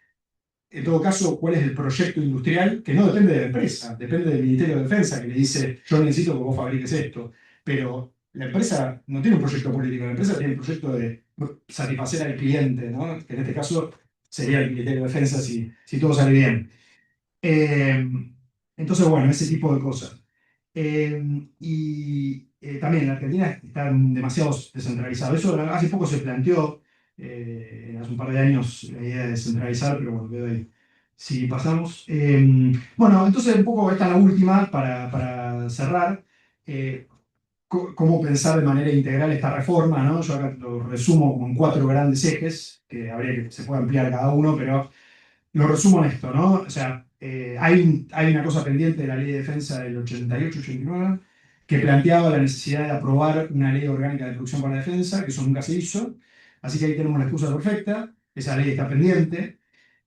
en todo caso, cuál es el proyecto industrial, que no depende de la empresa, depende del Ministerio de Defensa, que le dice, yo necesito que vos fabriques esto. Pero la empresa no tiene un proyecto político, la empresa tiene un proyecto de satisfacer al cliente, ¿no? Que en este caso sería el Ministerio de Defensa si todo sale bien. Eh, entonces, bueno, ese tipo de cosas. También la Argentina está demasiado descentralizado. Eso hace poco se planteó, hace un par de años, la idea de descentralizar, pero bueno, quedó ahí. Si pasamos. Bueno, entonces un poco esta es la última para cerrar. Eh, Cómo pensar de manera integral esta reforma, ¿no? Yo acá lo resumo como en cuatro grandes ejes, que habría que se puede ampliar cada uno, pero lo resumo en esto, ¿no? O sea, hay una cosa pendiente de la Ley de Defensa del 88-89 que planteaba la necesidad de aprobar una ley orgánica de producción para la defensa, que eso nunca se hizo. Así que ahí tenemos la excusa perfecta, esa ley está pendiente.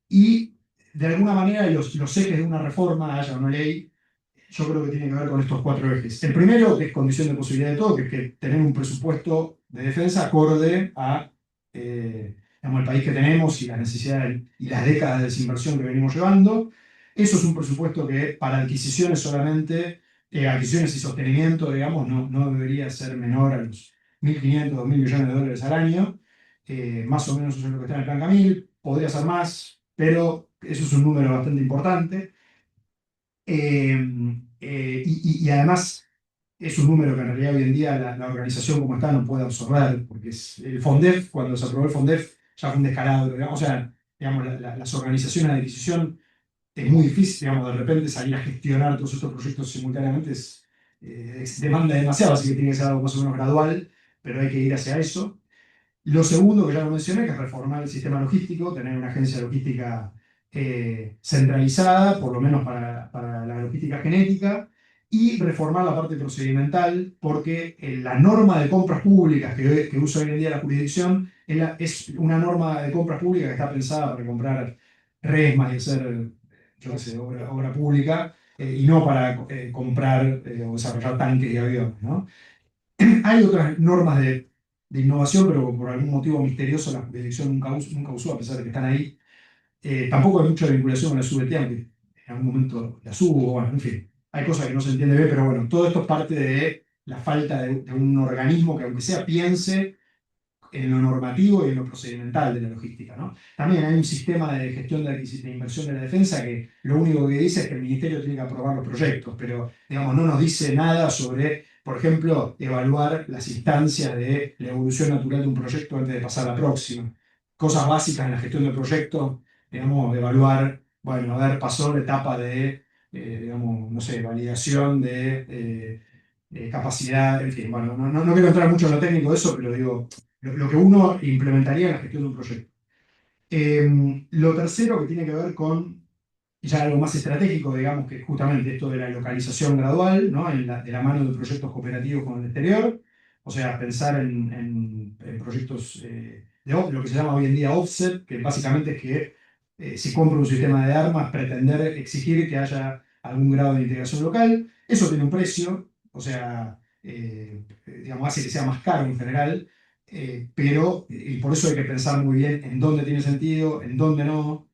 Y de alguna manera los ejes de una reforma, haya una ley, yo creo que tiene que ver con estos cuatro ejes. El primero, que es condición de posibilidad de todo, que es que tener un presupuesto de defensa acorde a, digamos, el país que tenemos y las necesidades y las décadas de desinversión que venimos llevando. Eso es un presupuesto que para adquisiciones solamente, adquisiciones y sostenimiento, digamos, no debería ser menor a los 1.500, 2.000 millones de dólares al año. Más o menos eso es lo que está en el plan Camil. Podría ser más, pero eso es un número bastante importante. Eh, y además es un número que en realidad hoy en día la organización como está no puede absorber, porque el FONDEF, cuando se aprobó el FONDEF, ya fue un descalabro, digamos, o sea, digamos, las organizaciones de adquisición es muy difícil, digamos, de repente salir a gestionar todos estos proyectos simultáneamente demanda demasiado, así que tiene que ser algo más o menos gradual, pero hay que ir hacia eso. Lo segundo, que ya lo mencioné, que es reformar el sistema logístico, tener una agencia logística centralizada, por lo menos para la logística genética, y reformar la parte procedimental, porque la norma de compras públicas que usa hoy en día la jurisdicción es una norma de compras públicas que está pensada para comprar resmas y hacer, yo qué sé, obra pública, y no para comprar o desarrollar tanques y aviones, ¿no? Hay otras normas de innovación, pero por algún motivo misterioso la jurisdicción nunca usó, a pesar de que están ahí. Tampoco hay mucha vinculación con la SUBT, aunque en algún momento la subo, bueno, en fin. Hay cosas que no se entiende bien, pero bueno, todo esto es parte de la falta de un organismo que, aunque sea, piense en lo normativo y en lo procedimental de la logística, ¿no? También hay un sistema de gestión de inversión de la defensa que lo único que dice es que el ministerio tiene que aprobar los proyectos, pero digamos, no nos dice nada sobre, por ejemplo, evaluar las instancias de la evolución natural de un proyecto antes de pasar a la próxima. Cosas básicas en la gestión del proyecto, digamos, evaluar, bueno, a ver, pasó la etapa de, digamos, no sé, validación de capacidad, en fin, bueno, no quiero entrar mucho en lo técnico de eso, pero digo, lo que uno implementaría en la gestión de un proyecto. Lo tercero que tiene que ver con ya algo más estratégico, digamos, que justamente esto de la localización gradual, ¿no? De la mano de proyectos cooperativos con el exterior, o sea, pensar en proyectos lo que se llama hoy en día offset, que básicamente es que si compro un sistema de armas, pretender exigir que haya algún grado de integración local. Eso tiene un precio, o sea, digamos, hace que sea más caro en general, pero y por eso hay que pensar muy bien en dónde tiene sentido, en dónde no.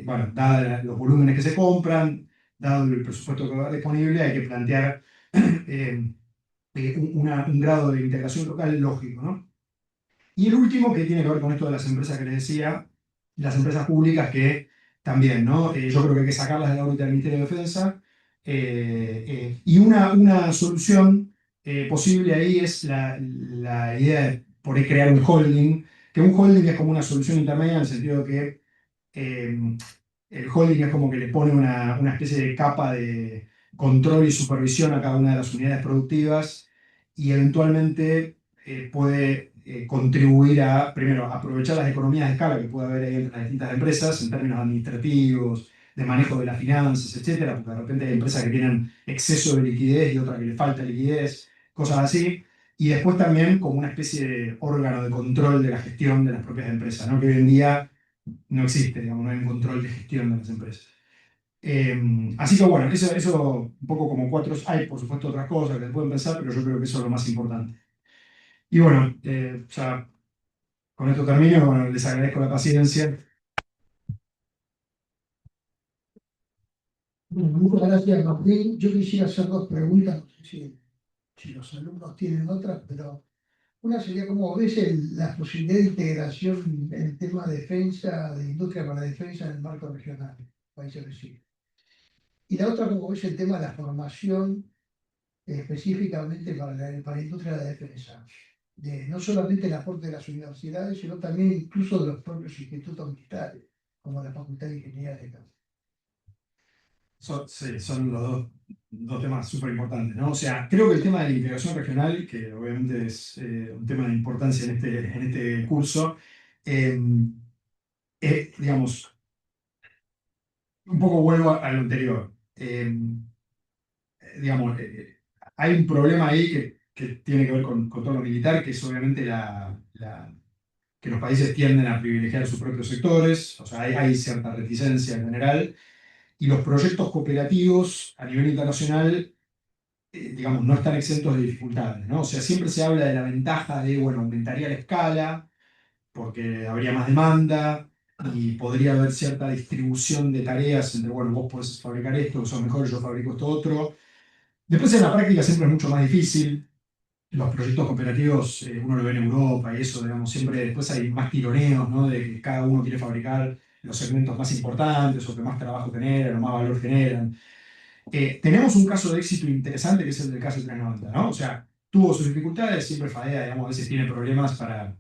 Bueno, dados los volúmenes que se compran, dado el presupuesto que va disponible, hay que plantear eh, un grado de integración local lógico, ¿no? Y el último, que tiene que ver con esto de las empresas que les decía, las empresas públicas que también, ¿no? Yo creo que hay que sacarlas de la órbita del Ministerio de Defensa. Y una solución posible ahí es la idea de poder crear un holding, que un holding es como una solución intermedia en el sentido de que eh, el holding es como que le pone una especie de capa de control y supervisión a cada una de las unidades productivas y eventualmente puede contribuir a, primero, aprovechar las economías de escala que puede haber ahí entre las distintas empresas en términos administrativos, de manejo de las finanzas, etcétera, porque de repente hay empresas que tienen exceso de liquidez y otras que le falta liquidez, cosas así. Y después también como una especie de órgano de control de la gestión de las propias empresas, ¿no? Que hoy en día no existe, digamos, no hay un control de gestión de las empresas. Así que bueno, eso un poco como cuatro, hay por supuesto otras cosas que se pueden pensar, pero yo creo que eso es lo más importante. Y bueno, ya con esto termino, bueno, les agradezco la paciencia. Bueno, muchas gracias, Martín. Yo quisiera hacer dos preguntas, no sé si los alumnos tienen otras, pero una sería cómo ves la posibilidad de integración en el tema de defensa, de industria para la defensa en el marco regional, países vecinos. Y la otra, cómo ves el tema de la formación específicamente para la industria de la defensa. No solamente el aporte de las universidades, sino también incluso de los propios institutos militares, como la Facultad de Ingeniería de Campo. Sí, son los dos temas súper importantes, ¿no? O sea, creo que el tema de la integración regional, que obviamente es un tema de importancia en este curso, eh, digamos, un poco vuelvo a lo anterior. Digamos, hay un problema ahí que tiene que ver con todo lo militar, que es obviamente que los países tienden a privilegiar sus propios sectores, o sea, hay cierta reticencia en general, y los proyectos cooperativos a nivel internacional, digamos, no están exentos de dificultades, ¿no? O sea, siempre se habla de la ventaja de, bueno, aumentaría la escala, porque habría más demanda y podría haber cierta distribución de tareas entre, bueno, vos podés fabricar esto, vos sos mejor, yo fabrico esto otro. Después en la práctica siempre es mucho más difícil. Los proyectos cooperativos, uno lo ve en Europa y eso, digamos, siempre después hay más tironeos, ¿no? De que cada uno quiere fabricar los segmentos más importantes o que más trabajo generan o más valor generan. Tenemos un caso de éxito interesante que es el del caso 390, ¿no? O sea, tuvo sus dificultades, siempre FADEA, digamos, a veces tiene problemas para...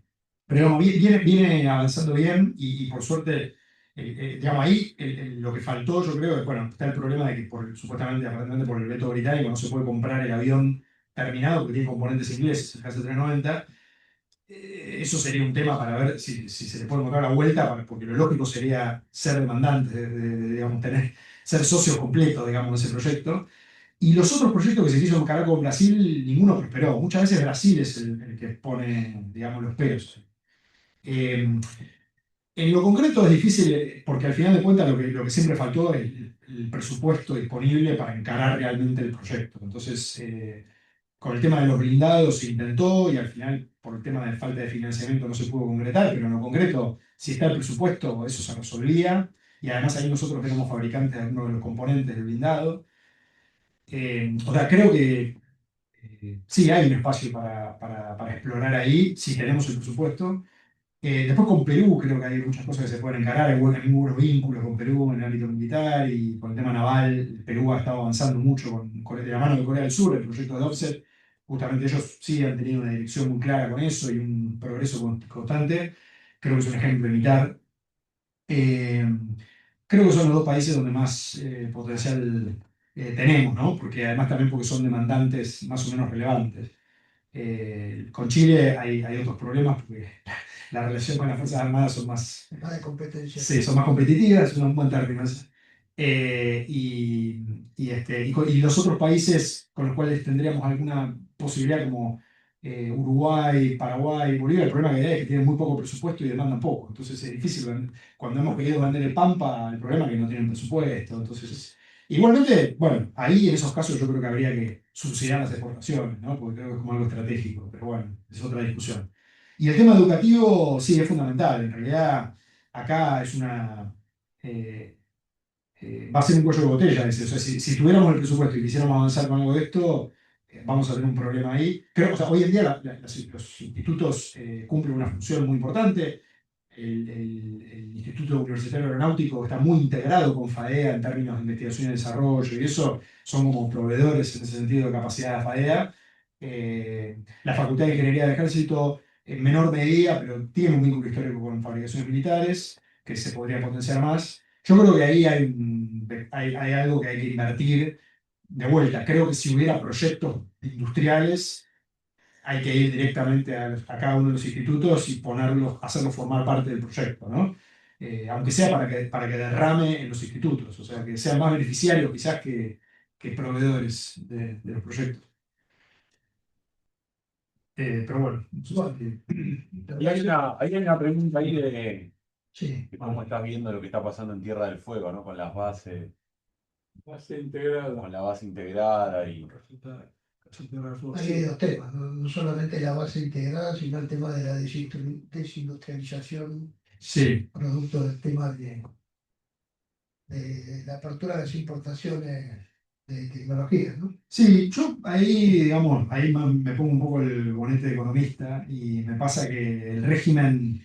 Pero digamos, viene avanzando bien y por suerte, digamos, ahí lo que faltó, yo creo, es, bueno, está el problema de que supuestamente, aparentemente por el veto británico, no se puede comprar el avión terminado porque tiene componentes ingleses, el caso 390. Eso sería un tema para ver si se le puede encontrar la vuelta, porque lo lógico sería ser demandantes, digamos, ser socios completos, digamos, de ese proyecto. Y los otros proyectos que se quiso encarar con Brasil, ninguno prosperó. Muchas veces Brasil es el que pone, digamos, los peros. Eh, en lo concreto es difícil, porque al final de cuentas lo que siempre faltó es el presupuesto disponible para encarar realmente el proyecto. Entonces, con el tema de los blindados se intentó y al final, por el tema de falta de financiamiento, no se pudo concretar, pero en lo concreto, si está el presupuesto, eso se resolvía. Y además ahí nosotros tenemos fabricantes de algunos de los componentes del blindado. O sea, creo que sí hay un espacio para explorar ahí, si tenemos el presupuesto. Después con Perú creo que hay muchas cosas que se pueden encarar, hay muy buenos vínculos con Perú en el ámbito militar y con el tema naval. Perú ha estado avanzando mucho de la mano de Corea del Sur, el proyecto de Offset. Justamente ellos sí han tenido una dirección muy clara con eso y un progreso constante. Creo que es un ejemplo militar. Eh, Creo que son los dos países donde más potencial tenemos, ¿no? Porque además también porque son demandantes más o menos relevantes. Con Chile hay otros problemas porque la relación con las Fuerzas Armadas son más, Más de competencia. sí, son más competitivas, es un buen término ese. Y los otros países con los cuales tendríamos alguna posibilidad como Uruguay, Paraguay, Bolivia, el problema que hay es que tienen muy poco presupuesto y demandan poco. Entonces es difícil. Cuando hemos querido vender el Pampa, el problema es que no tienen presupuesto. Entonces, igualmente, bueno, ahí en esos casos yo creo que habría que subsidiar las exportaciones, ¿no? Porque creo que es como algo estratégico, pero bueno, es otra discusión. Y el tema educativo sí es fundamental. En realidad, acá es una. eh, Va a ser un cuello de botella ese. O sea, si tuviéramos el presupuesto y quisiéramos avanzar con algo de esto, vamos a tener un problema ahí. Creo, o sea, hoy en día los institutos cumplen una función muy importante. El Instituto Universitario Aeronáutico está muy integrado con FADEA en términos de investigación y desarrollo, y eso son como proveedores en ese sentido de capacidad de FADEA. La Facultad de Ingeniería del Ejército, en menor medida, pero tiene un vínculo histórico con fabricaciones militares, que se podría potenciar más. Yo creo que ahí hay algo que hay que invertir de vuelta. Creo que si hubiera proyectos industriales, hay que ir directamente a cada uno de los institutos y ponerlos, hacerlos formar parte del proyecto, ¿no? Aunque sea para que derrame en los institutos, o sea, que sean más beneficiarios quizás que proveedores de los proyectos. Pero bueno, Bueno, Hay una pregunta ahí sí. de cómo estás viendo lo que está pasando en Tierra del Fuego, ¿no? Con las bases, Base integrada. con la base integrada y Ahí hay dos temas, no solamente la base integrada, sino el tema de la desindustrialización, sí, producto del tema de la apertura de las importaciones de tecnología, ¿no? sí, yo ahí, digamos, ahí me pongo un poco el bonete de economista y me pasa que el régimen,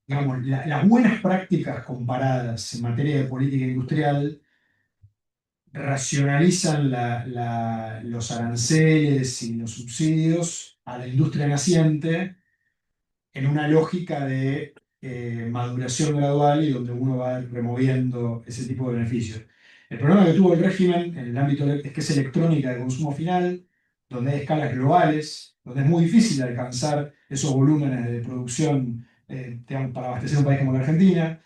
digamos, las buenas prácticas comparadas en materia de política industrial racionalizan los aranceles y los subsidios a la industria naciente en una lógica de maduración gradual y donde uno va removiendo ese tipo de beneficios. El problema que tuvo el régimen en el ámbito es que es electrónica de consumo final, donde hay escalas globales, donde es muy difícil alcanzar esos volúmenes de producción digamos, para abastecer un país como la Argentina.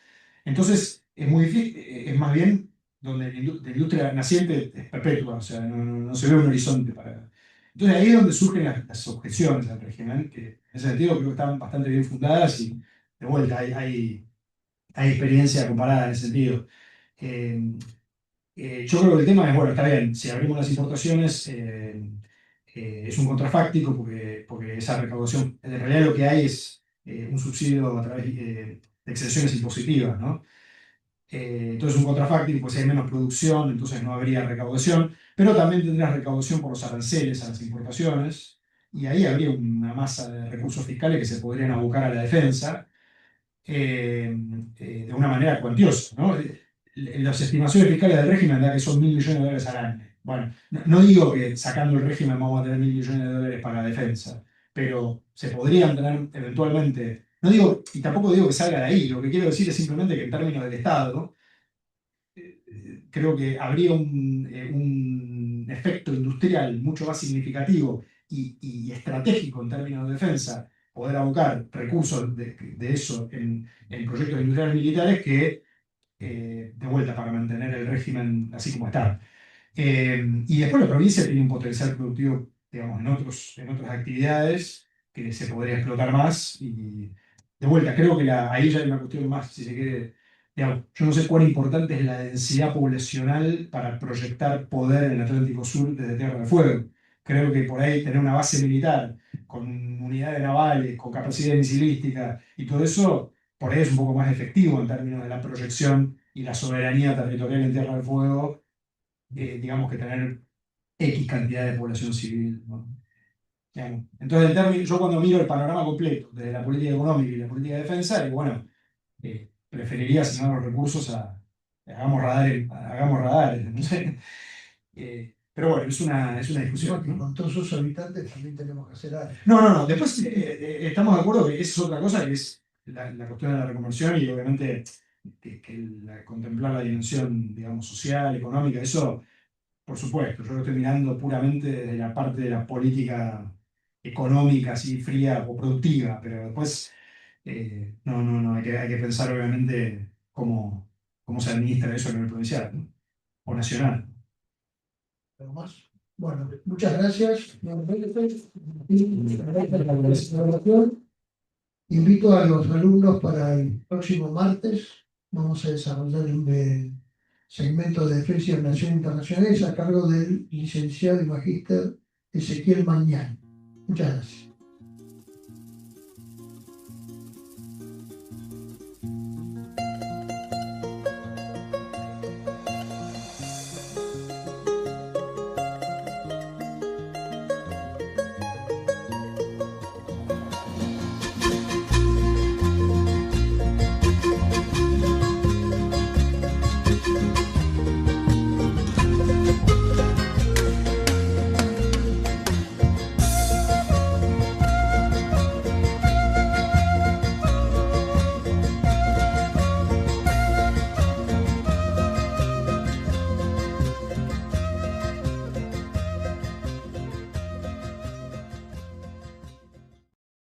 Entonces, es muy difícil, es más bien donde la industria naciente es perpetua, o sea, no se ve un horizonte para... Entonces ahí es donde surgen las objeciones al régimen, que en ese sentido creo que están bastante bien fundadas y de vuelta hay experiencia comparada en ese sentido. Eh, yo creo que el tema es, bueno, está bien, si abrimos las importaciones es un contrafáctico porque esa recaudación, en realidad lo que hay es un subsidio a través de exenciones impositivas, ¿no? Entonces un contrafáctil, pues hay menos producción, entonces no habría recaudación, pero también tendrías recaudación por los aranceles a las importaciones, y ahí habría una masa de recursos fiscales que se podrían abocar a la defensa de una manera cuantiosa, ¿no? Las estimaciones fiscales del régimen dan que son 1.000 millones de dólares al año. Bueno, no digo que sacando el régimen vamos a tener 1.000 millones de dólares para la defensa, pero se podrían tener eventualmente, no digo, y tampoco digo que salga de ahí, lo que quiero decir es simplemente que en términos del Estado, creo que habría un efecto industrial mucho más significativo y estratégico en términos de defensa, poder abocar recursos de eso en proyectos industriales militares que, de vuelta, para mantener el régimen así como está. Y después la provincia tiene un potencial productivo, digamos, en otras actividades que se podría explotar más. Y de vuelta, creo que ahí ya hay una cuestión más, si se quiere, digamos, yo no sé cuán importante es la densidad poblacional para proyectar poder en el Atlántico Sur desde Tierra del Fuego. Creo que por ahí tener una base militar con unidades navales, con capacidad misilística y todo eso, por ahí es un poco más efectivo en términos de la proyección y la soberanía territorial en Tierra del Fuego, digamos, que tener X cantidad de población civil, ¿no? Digamos. Entonces, yo cuando miro el panorama completo, desde la política económica y la política de defensa, digo, bueno, preferiría asignar los recursos hagamos radares, no sé. Pero bueno, es una discusión, Que ¿no? con todos sus habitantes también tenemos que hacer algo. No. Después estamos de acuerdo que esa es otra cosa, que es la cuestión de la reconversión y obviamente contemplar la dimensión, digamos, social, económica, eso. Por supuesto, yo lo estoy mirando puramente desde la parte de la política económica, así fría o productiva, pero después no, hay que pensar obviamente cómo se administra eso a nivel provincial, ¿no? O nacional. Pero más. Bueno, muchas gracias. Invito a los alumnos para el próximo martes. Vamos a desarrollar un segmento de defensa y relaciones internacionales a cargo del licenciado y magíster Ezequiel Mañán. Muchas gracias.